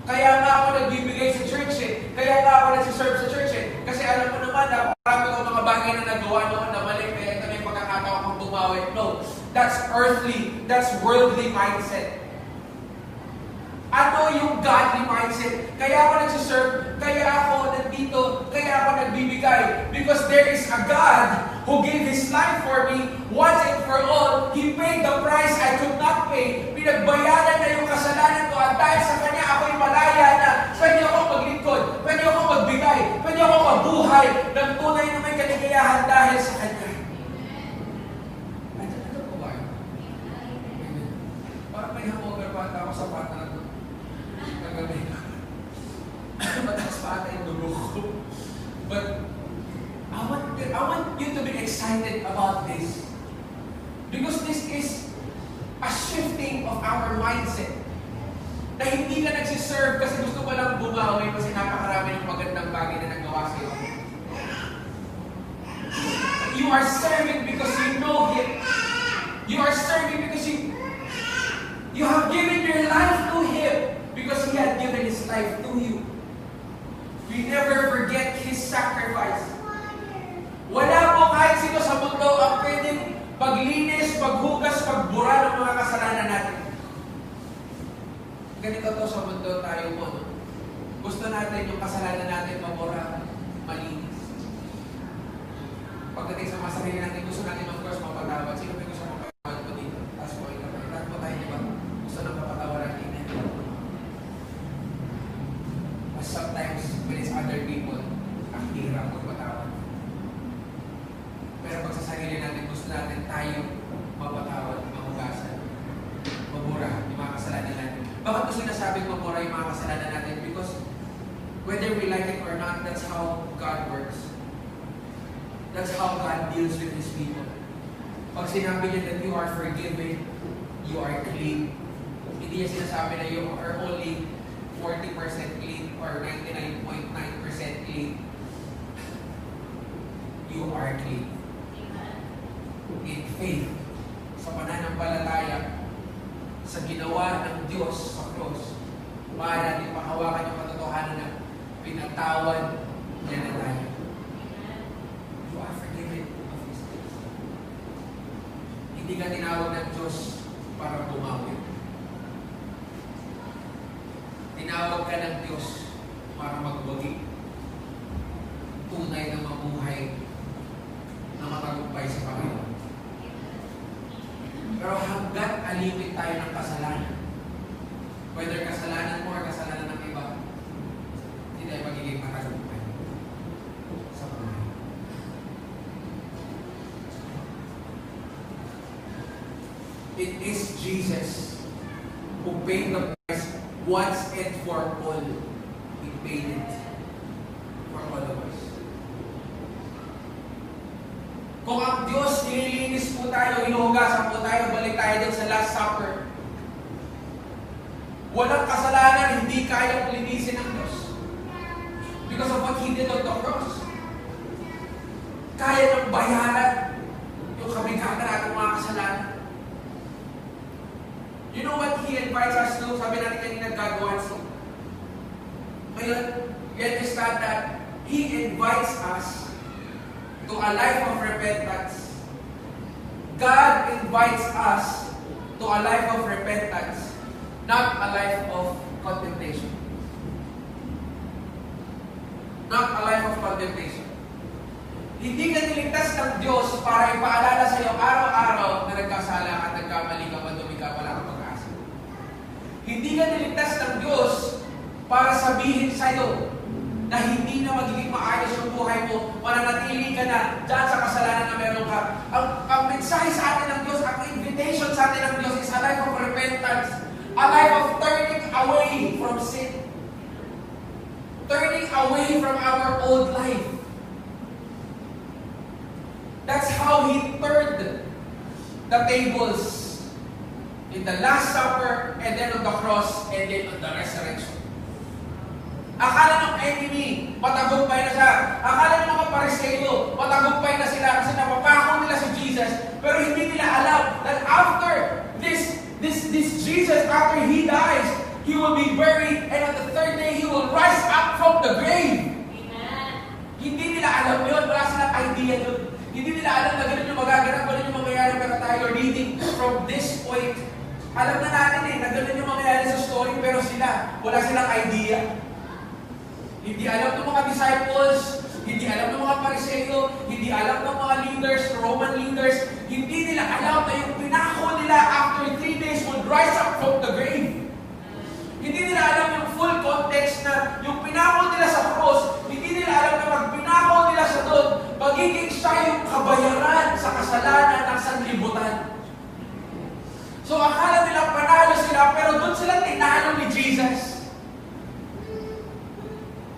Kaya nga ako nagbibigay sa church eh. Kaya nga ako nagsiserve sa church eh. Kasi alam mo naman na marami kong mga bagay na nagawa noon na mali, kaya ito na yung pagkakataon kong bumawi. No, that's earthly, that's worldly mindset. Ano yung godly mindset? Kaya ako nagsiserve, kaya ako nandito, kaya ako nagbibigay. Because there is a God who gave His life for me once and for all. He paid the price I could not pay. Pinagbayaran na yung kasalanan ko at dahil sa Kanya ako'y malaya na. Pwede ako maglingkod, pwede ako magbigay, pwede ako mabuhay ng tunay na may kaligayahan dahil sa Kanya. Ano po ba? Parang may hamover pa ako sa pata na ito. Kagabi. Mataas pa ata yung dugo ko. But I want you to be excited about this. Because this is a shifting of our mindset. Na hindi ka nagsiserve kasi gusto mo lang bumawi kasi napakarami ng magandang bagay na nagawa sa iyo. You are serving because you know Him. You are serving because you have given your life to Him. Because He had given His life to you. We never forget His sacrifice. Wala po kahit sino sa mundo ang pwedeng paglinis, paghugas, pagbura ng mga kasalanan natin. Ganito to sa mundo tayo po. No? Gusto natin yung kasalanan natin mabura, malinis. Pagdating sa mga sarili natin, gusto natin of course mapatawad. Sino may gusto mapatawad po dito? Taas po ito. Lahat po tayo, di ba? Gusto nang mapatawaran din. Sometimes, when it's other people, ang hirap magpatawad. Pero pag sa sarili natin, gusto natin tayo mapatawad, mahugasan, mabura yung mga kasalanan natin. Bakit ko sinasabing mabura yung mga kasalanan natin? Because whether we like it or not, that's how God works. That's how God deals with His people. Pag sinabi niya that you are forgiven, you are clean. Hindi niya sinasabi na you are only 40% clean or 99.9% clean. You are clean. In faith, sa pananampalataya, sa ginawa ng Diyos sa cross, maaari natin pakawakan yung katotohanan na pinatawad niya na tayo. You are forgiven of His sins. Hindi ka tinawag ng Diyos para bumawi. Tinawag ka ng Diyos para magwagi. Tunay na mabuhay na matagumpay sa Panginoon. Pero hanggat alipin tayo ng kasalanan, whether kasalanan mo or kasalanan ng iba, hindi tayo magiging matagumpay sa Panginoon. It is Jesus who paid the price once and for all. He paid it for all of us. Kung ang Diyos nililinis po tayo, hinuhugasan po tayo, balik tayo din sa Last Supper. Walang kasalanan, hindi kayang linisin ng Diyos. Because of what He did on the cross. Kaya ng bayaran yung kabigatan natin mga kasalanan. You know what He invites us to? Sabi natin kanina, God wants to. Ngayon, you understand that He invites us to a life of repentance. God invites us to a life of repentance, not a life of contemplation. Not a life of contemplation. Hindi ka niligtas ng Diyos para ipaalala sa iyo araw-araw na nagkasala at nagkamali ka, madumi ka, wala kang pag-asa. Hindi ka niligtas ng Diyos para sabihin sa iyo na hindi na magiging maayos yung buhay mo, mananatili ka na dyan sa kasalanan na meron ka. Ang mensahe sa atin ng Diyos, ang invitation sa atin ng Diyos is a life of repentance, a life of turning away from sin, turning away from our old life. That's how He turned the tables in the Last Supper, and then on the cross, and then on the resurrection. Akala ng enemy, matagumpay na siya. Akala ng mga Pariseo, matagumpay na sila kasi napapako nila si Jesus. Pero hindi nila alam that after this Jesus, after He dies, He will be buried, and on the third day, He will rise up from the grave. Amen. Hindi nila alam yun. Wala silang idea yun. Hindi nila alam na ganun yung magaganap, ganun yung mangyayari, pero tayo reading from this point. Alam na natin na ganun yung mangyayari sa story, pero sila, wala silang idea. Hindi alam ng mga disciples, hindi alam ng mga Pariseo, hindi alam ng mga leaders, Roman leaders, hindi nila alam na yung pinako nila after 3 days would rise up from the grave. Hindi nila alam yung full context na yung pinako nila sa cross, hindi nila alam na magpinako nila sa doon, magiging siya yung kabayaran sa kasalanan ng sanlibutan. So akala nila panalo sila, pero doon sila tinalo ni Jesus.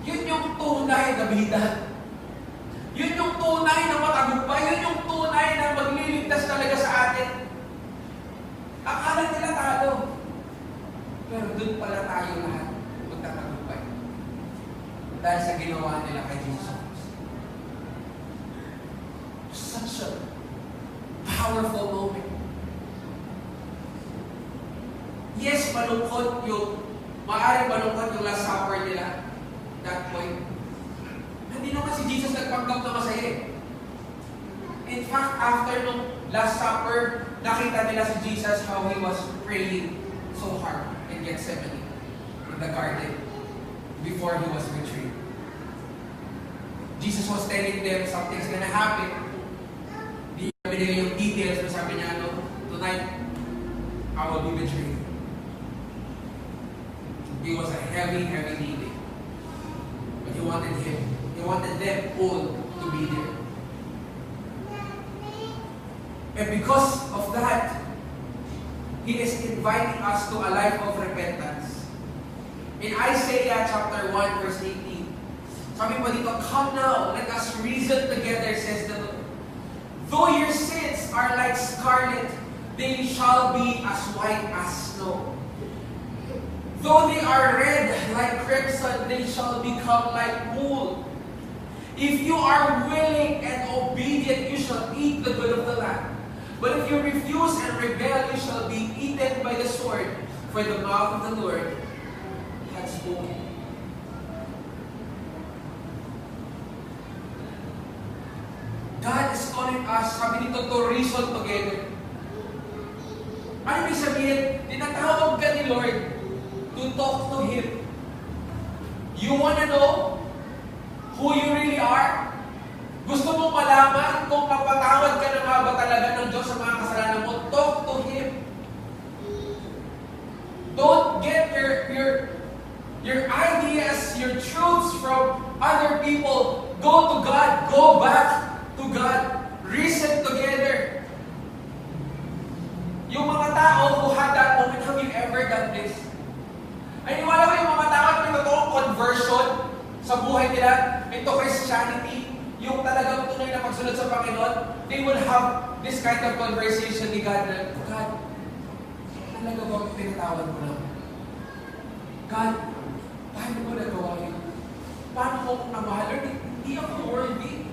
Yun yung tunay na bida. Yun yung tunay na matagumpay. Yun yung tunay na magliligtas talaga sa atin. Akala nila talo. Pero doon pala tayo lahat magtatagumpay. Dahil sa ginawa nila kay Jesus. Such a powerful moment. Yes, malungkot yung, maaaring malungkot yung Last Supper nila. That point. Hindi naman si Jesus nagpanggap na masaya. In fact, after nung Last Supper, nakita nila si Jesus how He was praying so hard in Gethsemane, in the garden, before He was betrayed. Jesus was telling them something's gonna happen. Hindi niya binigay yung details, pero sabi niya, tonight, I will be betrayed. It was a heavy, heavy meeting. But He wanted Him. He wanted them all to be there. And because of that, He is inviting us to a life of repentance. In Isaiah chapter 1 verse 18, sabi pa dito, "Come now, let us reason together," says the Lord. "Though your sins are like scarlet, they shall be as white as snow. Though they are red like crimson, they shall become like wool. If you are willing and obedient, you shall eat the good of the land. But if you refuse and rebel, you shall be eaten by the sword, for the mouth of the Lord has spoken." God is calling us, sabi dito, to reason together. Ano ibig sabihin? Tinatawag ka ni Lord to talk to Him. You wanna know who you really are? Gusto mong malaman kung papatawad ka na nga ba talaga ng Diyos sa mga kasalanan mo? Talk to Him. Don't get your ideas, your truths from other people. Go to God. Go back to God. Reason together. Yung mga tao who had that moment, have you ever done this? Ay, niwala ko yung mga tao at may totoong conversion sa buhay nila into Christianity, yung talagang tunay na pagsunod sa Panginoon, they will have this kind of conversation ni God na, God, talaga ba pinatawad mo lang? God, paano mo nagawa yun? Paano ko kung namahal? Hindi ako worthy.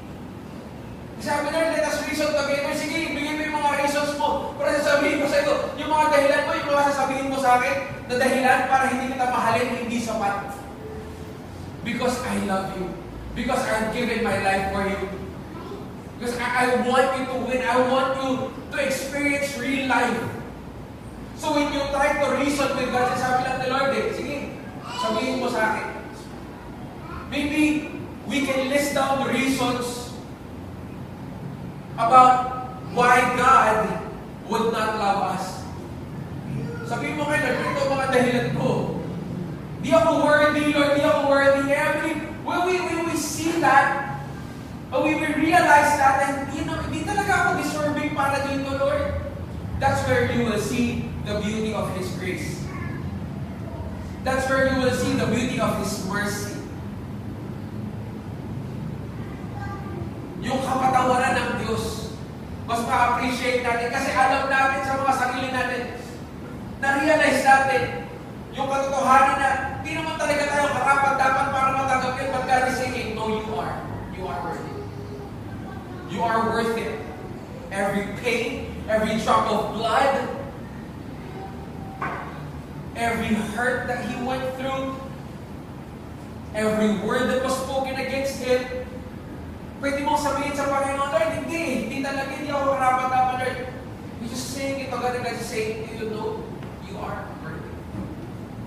Sabi na, let us reason together. Sige, bigay mo yung mga reasons mo. Pero sasabihin ko sa iyo, yung mga dahilan mo, yung mga sasabihin mo sa akin, na dahilan para hindi kita mahalin, hindi sapat. Because I love you. Because I've given my life for you. Because I want you to win. I want you to experience real life. So when you try to reason with God, sabi lang ni Lord, sige, sabihin mo sa akin. Maybe we can list down the reasons about why God would not love us. Sabihin mo kay Lord, ito ang mga dahilan ko. Di ako worthy, Lord, di ako worthy. When we see that, we will realize that, and hindi talaga ako deserving para dito, Lord. That's where you will see the beauty of His grace. That's where you will see the beauty of His mercy. Yung kapatawaran ng Diyos, mas ma-appreciate natin kasi alam natin sa mga sarili natin, na-realize natin yung katotohanan na hindi naman talaga tayo karapat-dapat para matanggap yun, but God is saying, no, you are. You are worth it. You are worth it. Every pain, every drop of blood, every hurt that He went through, every word that was spoken against Him, pwede mong sabihin sa Panginoon, Lord, hindi talaga, hindi ako karapat-dapat, Lord. You're just saying it, God is saying, you know, you are worth it.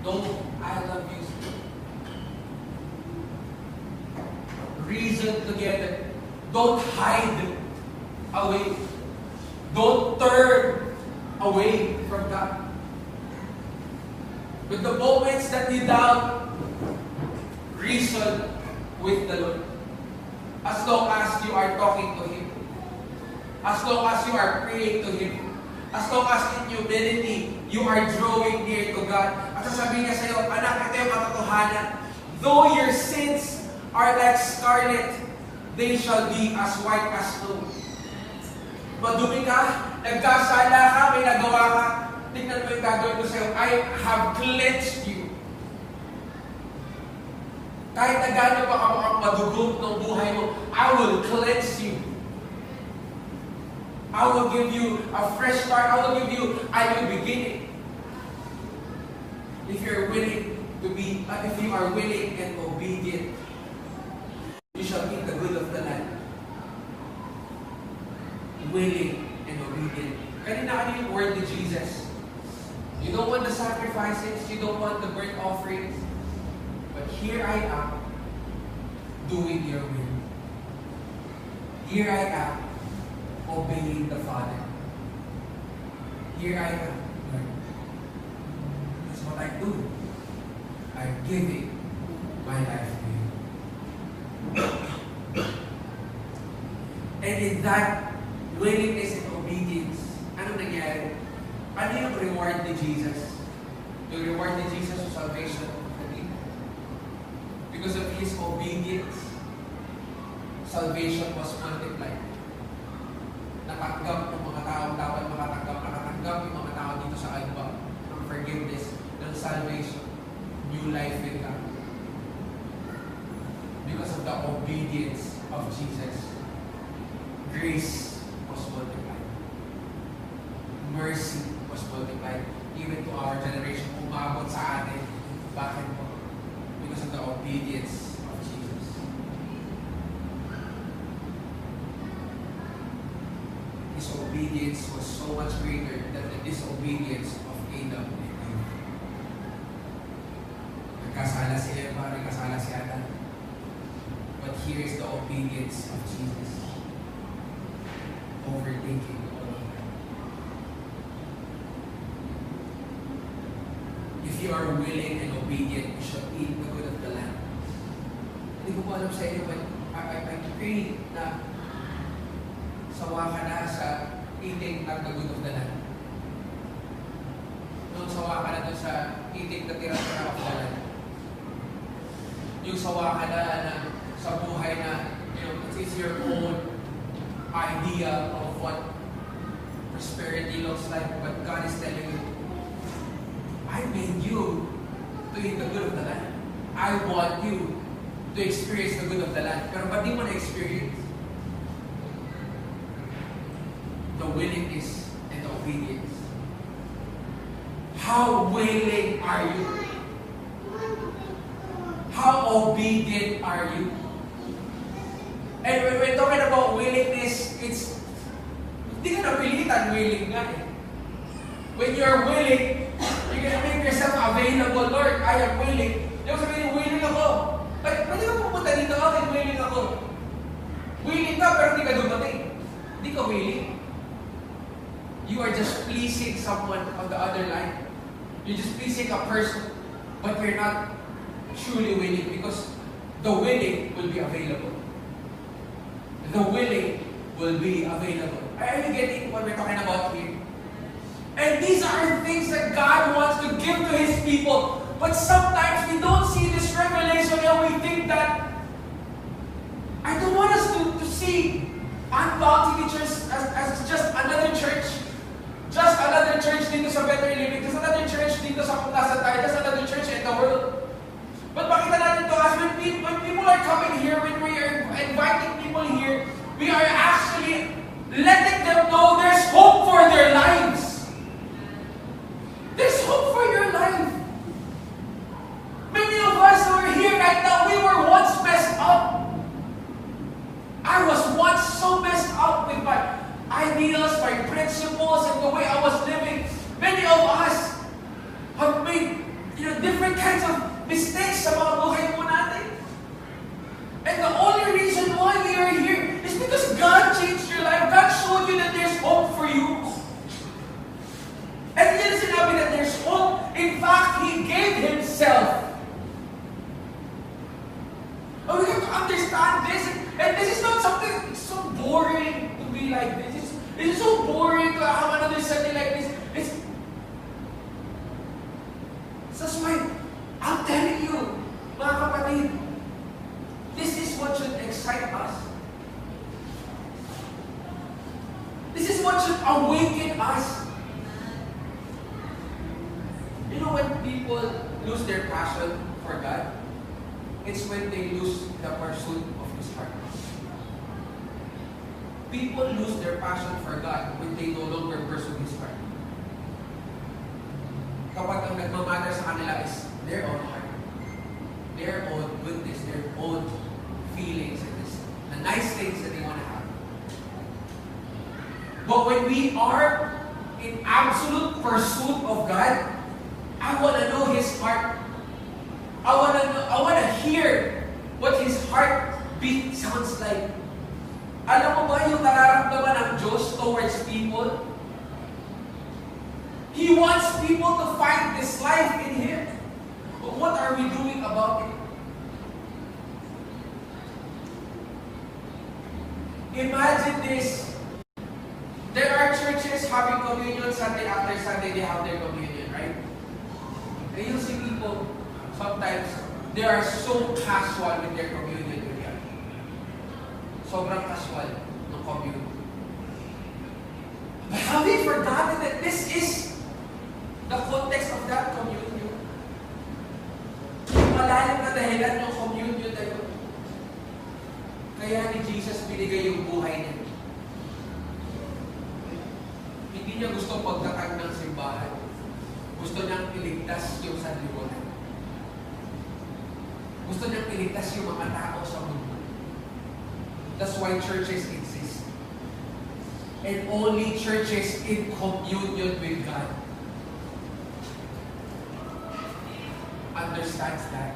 Don't, I love you. Reason together. Don't hide away. Don't turn away from God. With the moments that you doubt, reason with the Lord. As long as you are talking to Him. As long as you are praying to Him. As long as in humility, you are drawing near to God. At sasabihin niya sa iyo, anak, ito yung katotohanan. Though your sins are like scarlet, they shall be as white as snow. Madumi ka, nagkasala ka, may nagawa ka, tingnan mo yung gagawin ko sa iyo, I have cleansed you. Kahit na gano'n pa ang madugong ng buhay mo, I will cleanse you. I will give you a fresh start. I will give you a new beginning. If you're willing to be, if you are willing and obedient, you shall eat the good of the land. Willing and obedient. Kanina yung word ni Jesus. You don't want the sacrifices, you don't want the burnt offerings, but here I am, doing your will. Here I am, obeying the Father. Here I am, Lord. That's what I do. I'm giving my life to you. And in that willingness and obedience, ano nangyari? Ano yung reward ni Jesus? The reward ni Jesus was salvation of the people. Because of His obedience, salvation was multiplied. Natanggap ng mga taong dapat nakatanggap yung mga tao dito sa Alba ng forgiveness, ng salvation, new life with God. Because of the obedience of Jesus, grace was multiplied. Mercy was multiplied. Even to our generation, umabot sa atin. Bakit po? Because of the obedience of Jesus. His obedience was so much greater than the disobedience of Adam and Eve. Nagkasala si Eva, nagkasala si Adam. But here is the obedience of Jesus. Overtaking all of them. If you are willing and obedient, you shall eat the good of the land. Hindi ko po alam sa inyo, but I pray na sawa ka na sa eating ng the good of the land. Nung sawa ka na dun sa eating the tira-tira of the land. Yung sawa ka na sa buhay na, it is your own idea of what prosperity looks like, but God is telling you, I made you to eat the good of the land. I want you to experience the good of the land. Pero ba't di mo na-experience? The willingness and the obedience. How willing are you? How obedient are you? And when we're talking about willingness, it's hindi ka napilitan, willing nga eh. When you're willing, you're gonna make yourself available. Lord, I am willing. Di ba sabihin, willing ako. Ay, pwede ka pupunta dito, okay, willing ako. Willing ka, pero hindi ka dumating. Hindi ka willing. You are just pleasing someone on the other line. You're just pleasing a person, but you're not truly willing because the willing will be available. The willing will be available. Are you getting what we're talking about here? And these are things that God wants to give to His people. But sometimes we don't see this revelation and we think that I don't want us to see Unbound Church as just another church. Just another church dito sa Better Living. Just another church dito sa Plaza Tayo. Just another church in the world. But makita natin to as when people are coming here, when we are inviting people here, we are actually letting them know there's hope for their lives. There's hope for your life. Many of us who are here right now, we were once messed up. I was once so messed up with my ideals, my principles, and the way I was living. Many of us have made different kinds of mistakes sa mga buhay po natin. And the only reason why we are here is because God changed your life. God showed you that there's hope for you. And yun sinabi that there's hope. In fact, He gave Himself. And we have to understand this. And this is not something so boring to be like this. It's so boring to have another Sunday like this. That's why I'm telling you, mga kapatid, this is what should excite us. This is what should awaken us. You know when people lose their passion for God, it's when they lose the pursuit of His heart. People lose their passion for God when they no longer pursue His heart. Kapag ang nagmamatter sa kanila is their own heart, their own goodness, their own feelings, and the nice things that they want to have. But when we are in absolute pursuit of God, I want to know His heart. I want to hear what His heartbeat sounds like. Alam mo ba yung nararamdaman ng Diyos towards people? He wants people to find this life in Him. But what are we doing about it? Imagine this. There are churches having communion Sunday after Sunday, they have their communion, right? And you'll see people, sometimes, they are so casual with their communion with God. Sobrang casual ng communion. But have they forgotten that this is the context of that communion? Yung malalim na dahilan ng communion na yun. Kaya ni Jesus binigay yung buhay niya. Hindi niya gusto pagtatag ng simbahan. Gusto niyang iligtas yung sanlibutan. Gusto niyang iligtas yung mga tao sa mundo. That's why churches exist. And only churches in communion with God understands that.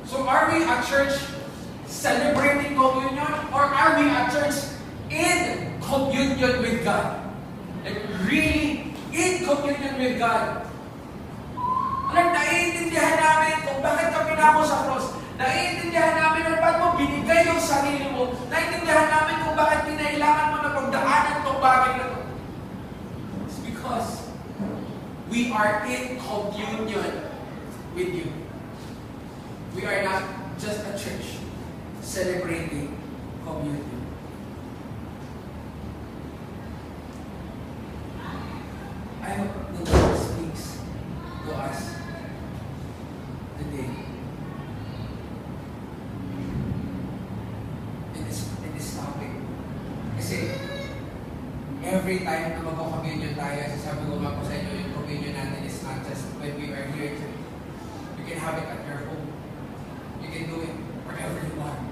So are we a church celebrating communion, or are we a church in communion with God? Like really in communion with God. Alam, naiintindihan namin kung bakit ka pinako sa cross. Naiintindihan namin kung bakit mo binigay yung sarili mo. Naiintindihan namin kung bakit kinailangan mo na pagdaanan itong bagay na ito. It's because we are in communion with you. We are not just a church celebrating communion. I hope the Lord speaks to us today. In this topic. Kasi every time na magko-communion tayo, sabi ko nga po sa inyo, yung communion natin is not just when we are here. You can have it at your home. You can do it wherever you want.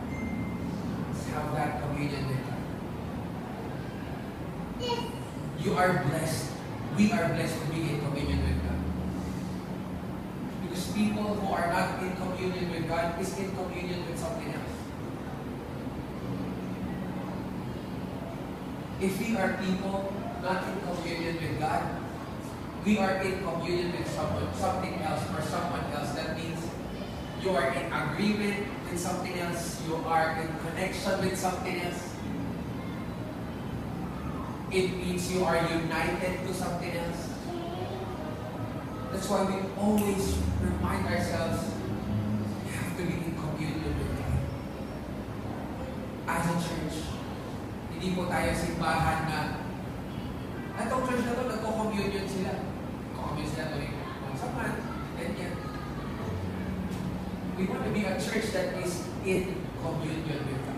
you are blessed. We are blessed to be in communion with God. Because people who are not in communion with God is in communion with something else. If we are people not in communion with God, we are in communion with something else or someone else. That means you are in agreement with something else. You are in connection with something else. It means you are united to something else. That's why we always remind ourselves, we have to be in communion with God. As a church, hindi po tayo simbahan na itong church na ito, nagko-communion sila. Communion sila tuwing saman, ganyan. We want to be a church that is in communion with God.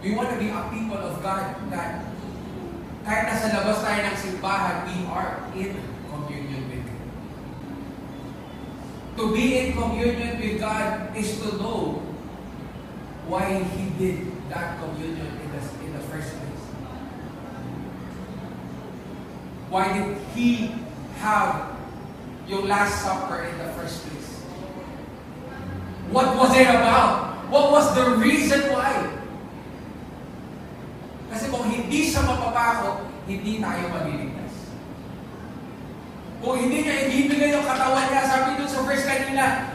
We want to be a people of God that kahit nasa labas tayo ng simbahan, we are in communion with God. To be in communion with God is to know why He did that communion in the first place. Why did He have yung Last Supper in the first place? What was it about? What was the reason why? Kasi kung hindi siya mapapako, hindi tayo maliligtas. Kung hindi niya ibibigay yung katawan niya, sabi dun sa verse kanina,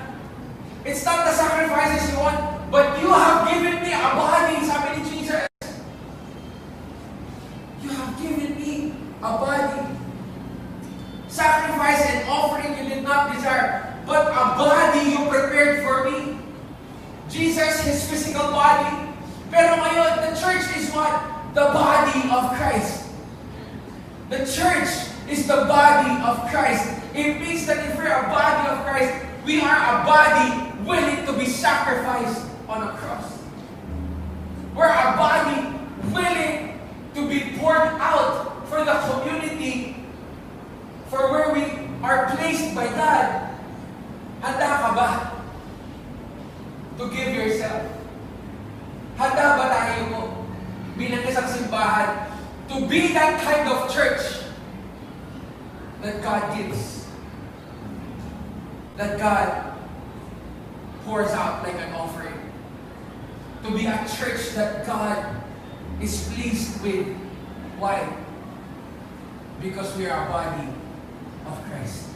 it's not the sacrifices you want, but you have given me a body, sabi ni Jesus. You have given me a body. Sacrifice and offering you did not desire, but a body you prepared for me. Jesus, His physical body. Pero ngayon, the church is what? The body of Christ. The church is the body of Christ. It means that if we're a body of Christ, we are a body willing to be sacrificed on a cross. We're a body willing to be poured out for the community, for where we are placed by God. Handa ka ba to give yourself? Handa ba tayo mo bilang isang simbahan to be that kind of church that God gives, that God pours out like an offering, to be a church that God is pleased with? Why? Because we are a body of Christ.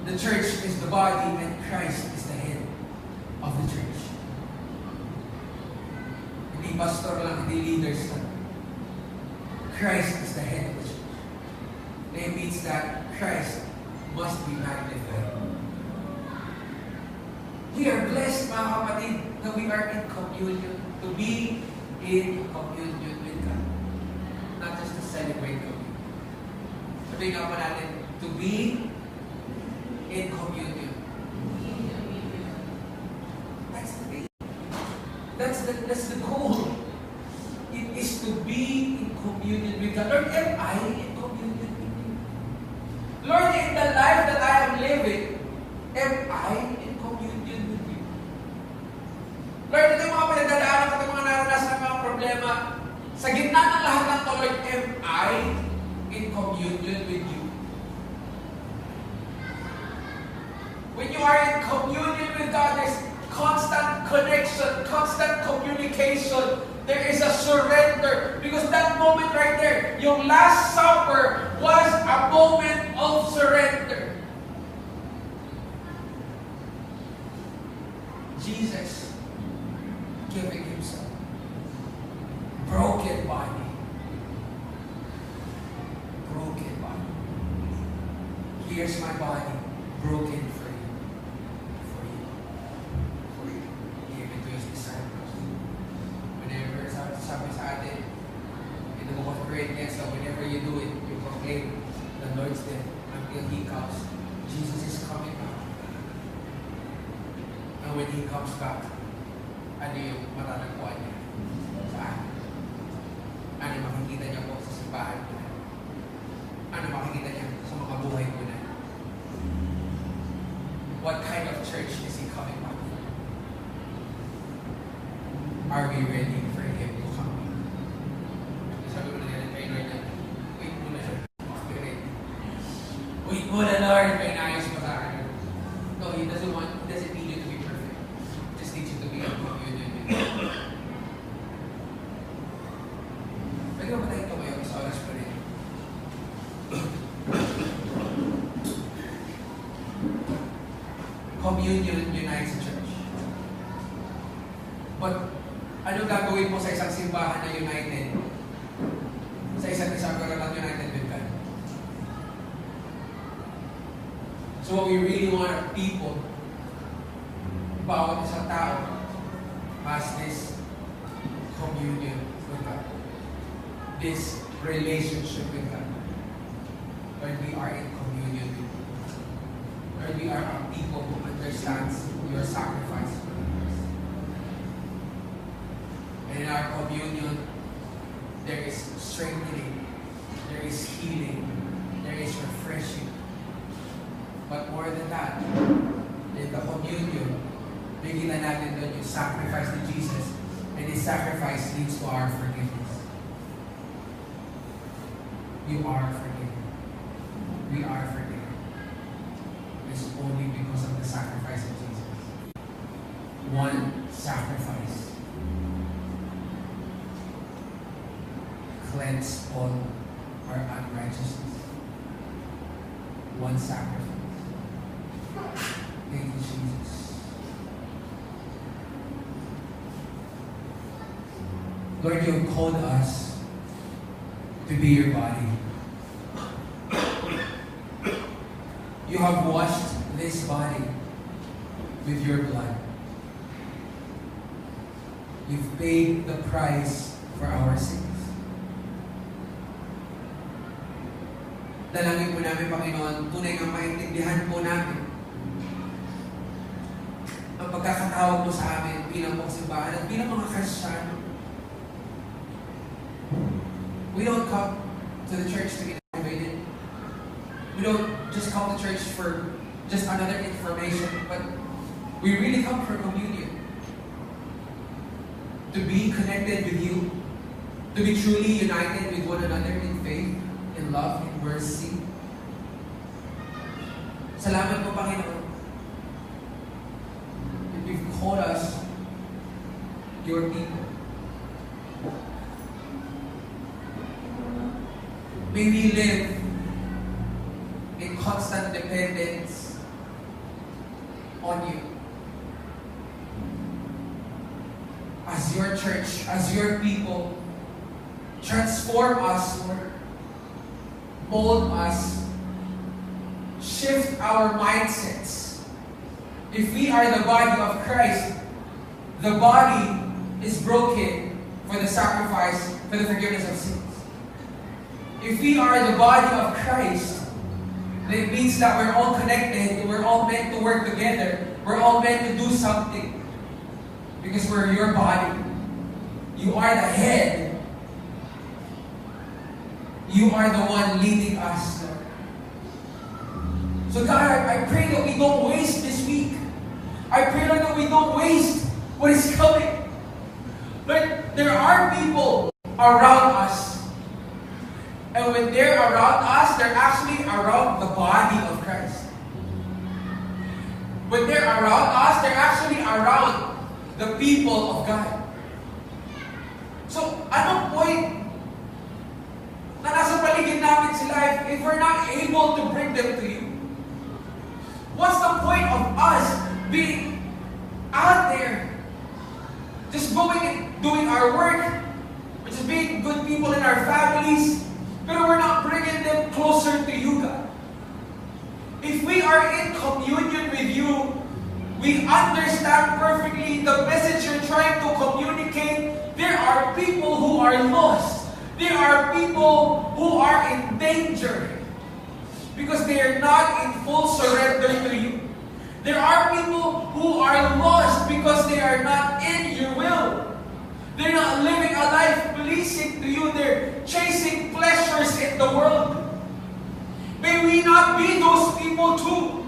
The church is the body and Christ is the head of the church. Hindi pastor lang, hindi leaders lang. Christ is the head of the church. It means that Christ must be magnified. We are blessed, mga kapatid, that we are in communion, to be in communion with God. Not just to celebrate communion. Sabihin nga pa natin, to be in communion. That's the thing. That's the goal. It is to be in communion with God. Lord, am I in communion with you? Lord, in the life that I am living, am I in communion with you? Lord, ito yung mga pinagdadaanan ko, ito yung mga naranasan ng mga problema. Sa gitna ng lahat ng to, Lord, am I in communion with you? When you are in communion with God, there's constant connection, constant communication. There is a surrender. Because that moment right there, yung Last Supper was a moment of surrender. Jesus giving Himself. Broken body. Broken body. Here's my body, broken for you. For you. For you. He gave it to His disciples. Whenever sabi sa atin, in the book of Corinthians, so whenever you do it, you proclaim the Lord's death until He comes. Jesus is coming back. And when He comes back, ano yung matatagpuan niya? Saan? Ano yung makikita niya po sa simbahan ko na? Ano makikita niya sa mga buhay ko na? What kind of church is He coming back for? Are we ready for Him to come back? communion unites a church. But ano gagawin mo sa isang simbahan na united? Sa isa't isa pero not united with God. So what we really want are people, bawat isang tao, has this communion with God. This relationship with God. Lord, we are in communion with you. Lord, we are a people who understands your sacrifice for us. And in our communion, there is strengthening, there is healing, there is refreshing. But more than that, in the communion, bigyan natin doon yung sacrifice ni Jesus, and His sacrifice leads to our forgiveness. You are forgiven. We are forgiven. It's only because of the sacrifice of Jesus. One sacrifice cleanse all our unrighteousness. One sacrifice. Thank you, Jesus. Lord, you have called us to be your body. You have washed this body with your blood. You've paid the price for our sins. Dalangin po namin, Panginoon, tunay nga maintindihan po namin ang pagkakatawag mo sa amin bilang pagsimbahan at bilang mga Kristiyano. We don't come to the church to get motivated. We don't just come to church for just another information, but we really come for communion. To be connected with you, to be truly united with one another in faith, in love, in mercy. Salamat po, Panginoon. You've called us your people. May we live in constant dependence on you. As your church, as your people, transform us, Lord. Mold us. Shift our mindsets. If we are the body of Christ, the body is broken for the sacrifice, for the forgiveness of sins. If we are the body of Christ, then it means that we're all connected, we're all meant to work together, we're all meant to do something. Because we're your body. You are the head. You are the one leading us, Lord. So God, I pray that we don't waste this week. I pray, Lord, that we don't waste what is coming. But there are people around us. And when they're around us, they're actually around the body of Christ. When they're around us, they're actually around the people of God. So, anong point na nasa paligid namin sila if we're not able to bring them to you? What's the point of us being out there, just going and doing our work, just being good people in our families, but we're not bringing them closer to you, God? If we are in communion with you, we understand perfectly the message you're trying to communicate. There are people who are lost. There are people who are in danger because they are not in full surrender to you. There are people who are lost because they are not in your will. They're not living a life pleasing to you. They're chasing pleasures in the world. May we not be those people too.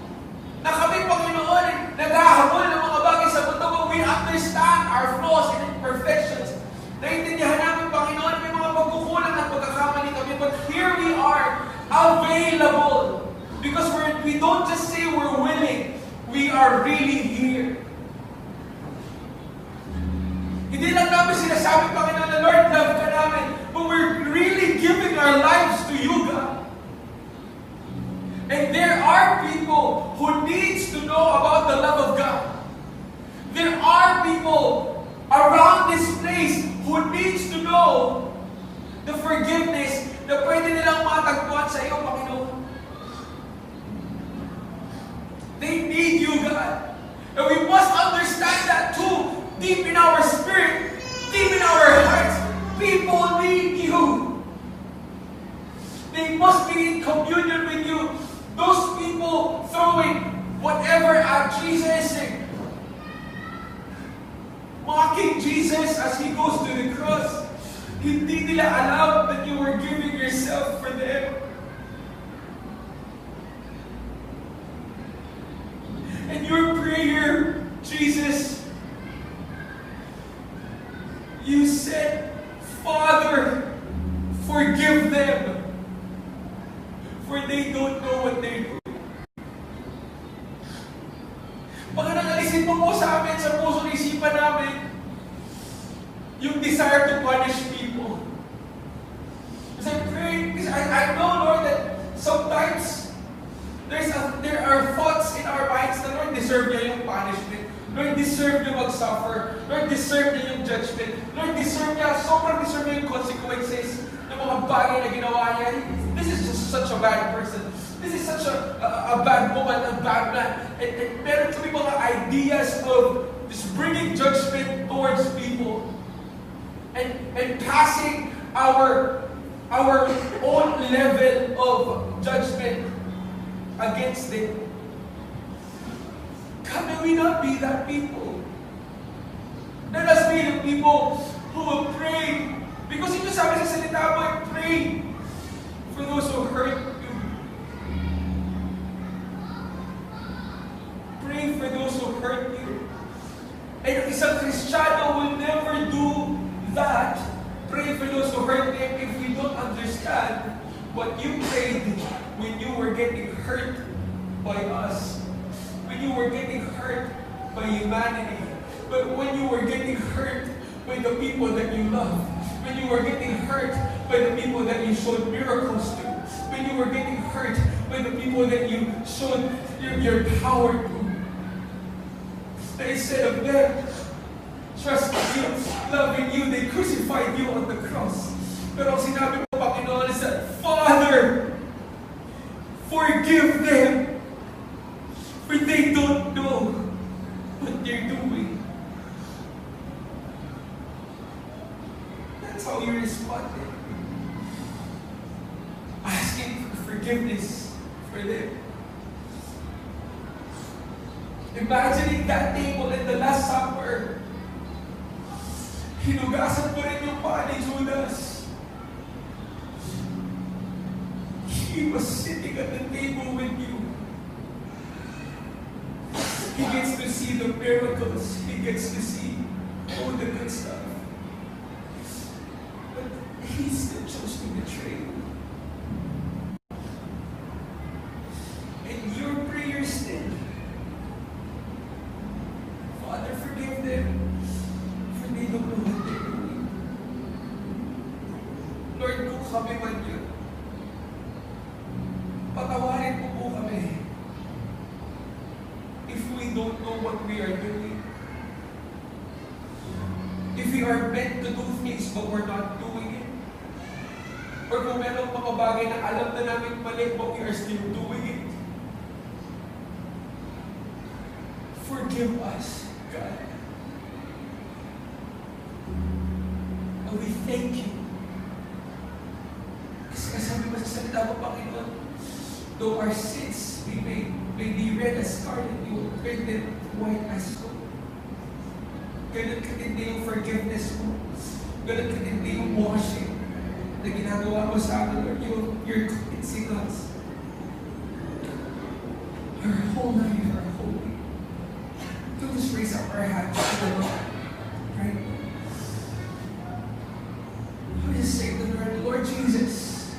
Na kami, Panginoon, naghahabol ng mga bagay sa mundo, but we understand our flaws and imperfections. Naintindihan namin, Panginoon, may mga pagkukulang at pagkakamali kami, but here we are, available. Because we don't just say we're willing, we are really here. Hindi lang namin sinasabi, Panginoon, na Lord, love ka namin, but we're really giving our lives to you, God. And there are people who needs to know about the love of God. There are people around this place who needs to know the forgiveness na pwede nilang matagpuan sa iyo, Panginoon. They need you, God. And we must understand that too, deep in our spirit, deep in our hearts. People need you. They must be in communion with you. Those people throwing whatever at Jesus, mocking Jesus as He goes to the cross, hindi nila alam that you were giving yourself for them. And your prayer, Jesus, you said, Father, forgive them, for they don't know what they're doing. Baka nangalisin mo po sa amin, sa puso ng isipan namin, yung desire to punish people. Because I pray, because I know, Lord, that sometimes there are thoughts in our minds na, Lord, deserve niya yung punishment. Lord, deserve niya mag-suffer. Lord, deserve niya yung judgment. Lord, sobrang deserve niya yung consequences ng mga bagay na ginawa niya. This is just such a bad person. This is such a bad woman, a bad man. And meron kami mga ideas of just bringing judgment towards people. And passing our own level of judgment against them. God, may we not be that people. Let us be the people who will pray. Because ito sabi sa salita mo, pray for those who hurt you. Pray for those who hurt you. And isang Kristiyano will never do that. Pray for those who hurt them if we don't understand what you prayed when you were getting hurt by us. When you were getting hurt by humanity. But when you were getting hurt by the people that you love. When you were getting hurt by the people that you showed miracles to. When you were getting hurt by the people that you showed your power to. And instead of them trusting you, loving you, they crucified you on the cross. Pero ang sinabi mo, Panginoon, is that, Father, forgive them, for they don't know what they're doing. That's how you responded. Asking for forgiveness for them. Imagining that table in the Last Supper. Hinugasan mo rin yung paa ni Judas. He was sitting at the table with you. He gets to see the miracles. He gets to see all the good stuff. But he still chose to betray you. And your prayer still, Father, forgive them, for they don't know what they're doing. Lord, kung kami man yun, patawarin mo po kami if we don't know what we are doing. If we are meant to do things but we're not doing it. Or kung merong mga bagay na alam na namin mali but we are still doing it. Forgive us, God. And we thank you. Kasi sabi mo sa salita mo, Panginoon, though our sins may be red as scarlet, you will turn them white as snow. Ganun katindi yung forgiveness mo. Ganun katindi yung washing na ginagawa mo sa akin, Lord. You're cleansing us. Our whole life are holy. Let's raise up our hands to the Lord. Right? Let us say to the Lord, Lord Jesus,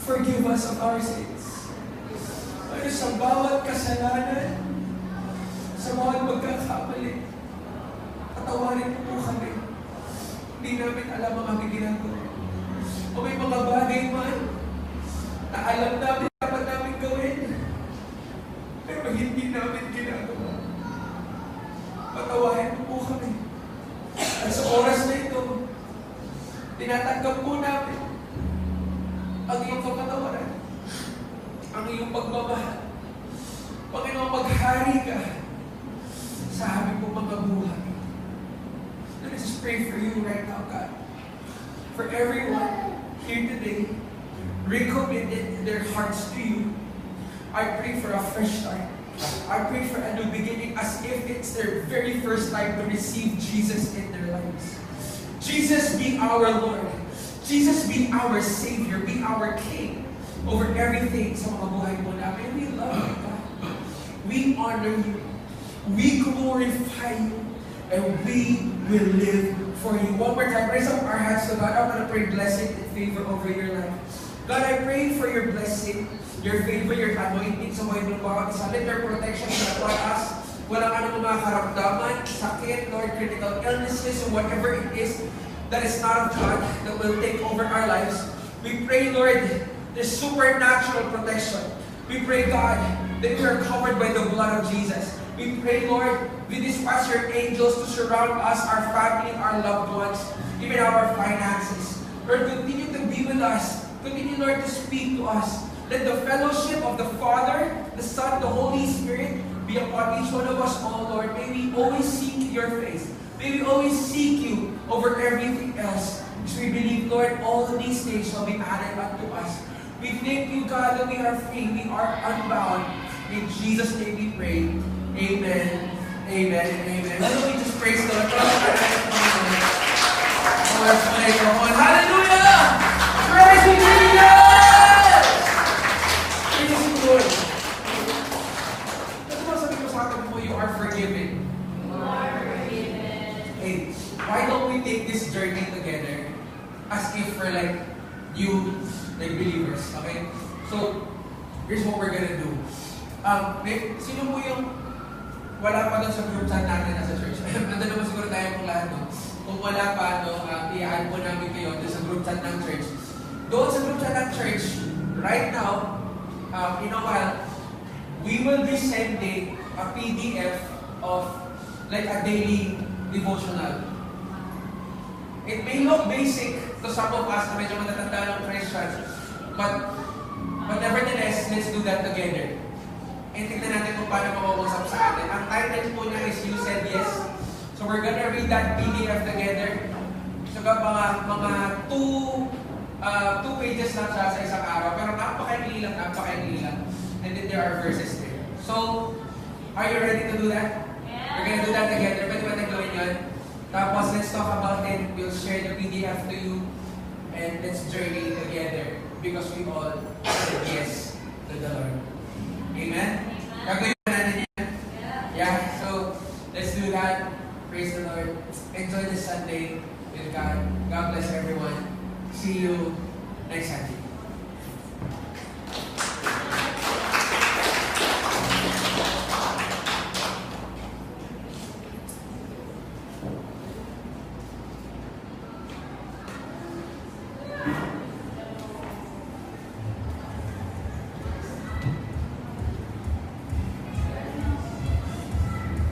forgive us of our sins. Lord, sa bawat kasalanan, sa bawat pagkakamali, patawarin mo po kami. Hindi namin alam ang aming ginagawa. O may mga bagay man na alam namin dapat namin gawin, pagmamahal. Panginoon, maghari ka sa aming pong mga buhay. Let me just pray for you right now, God. For everyone here today, recommitted their hearts to you. I pray for a fresh start. I pray for a new beginning as if it's their very first time to receive Jesus in their lives. Jesus be our Lord. Jesus be our Savior. Be our King over everything sa mga buhay mo namin. We love you, God. We honor you. We glorify you. And we will live for you. One more time, raise up our hands to God. I'm going to pray blessing and favor over your life. God, I pray for your blessing, your favor, your anointing sa mga ibang bawat isa. Let your protection be upon us. Walang anong mga karamdaman, sakit, Lord, critical illnesses, or whatever it is that is not of God that will take over our lives. We pray, Lord, this supernatural protection. We pray, God, that we are covered by the blood of Jesus. We pray, Lord, we dispatch your angels to surround us, our family, our loved ones, even our finances. Lord, continue to be with us. Continue, Lord, to speak to us. Let the fellowship of the Father, the Son, the Holy Spirit be upon each one of us all, Lord. May we always seek your face. May we always seek you over everything else. Because we believe, Lord, all of these things shall be added unto us. We thank you, God, that we are free. We are unbound. In Jesus' name we pray. Amen. Amen. Amen. Why don't we just praise the Lord? Hallelujah! Praise you, Jesus! Praise you, Lord. Ano ba sabi ko sa akin mo, you are forgiven. Hey, why don't we take this journey together as if we're like you, like believers, okay? So, here's what we're gonna do. Sino mo yung wala pa doon sa group chat natin nasa church? Nandun naman siguro tayo kung lahat, no? Kung wala pa, no, i-add po namin kayo doon sa group chat ng church. Doon sa group chat ng church, right now, in a while, we will be sending a PDF of like a daily devotional. It may look basic to some of us na medyo matatanda ng Christians, but nevertheless, let's do that together. And tignan natin kung paano makausap sa atin. Ang title po niya is You Said Yes. So we're gonna read that PDF together. So mga two pages lang siya sa isang araw. Pero napakaili lang. And then there are verses there. So, are you ready to do that? Yeah. We're gonna do that together. Pwede ba gawin yun? Tapos let's talk about it. We'll share the PDF to you. And let's journey together. Because we all said yes to the Lord. Amen? Gagawin ba natin yan? Yeah, so let's do that. Praise the Lord. Enjoy this Sunday with God. God bless everyone. See you next Sunday.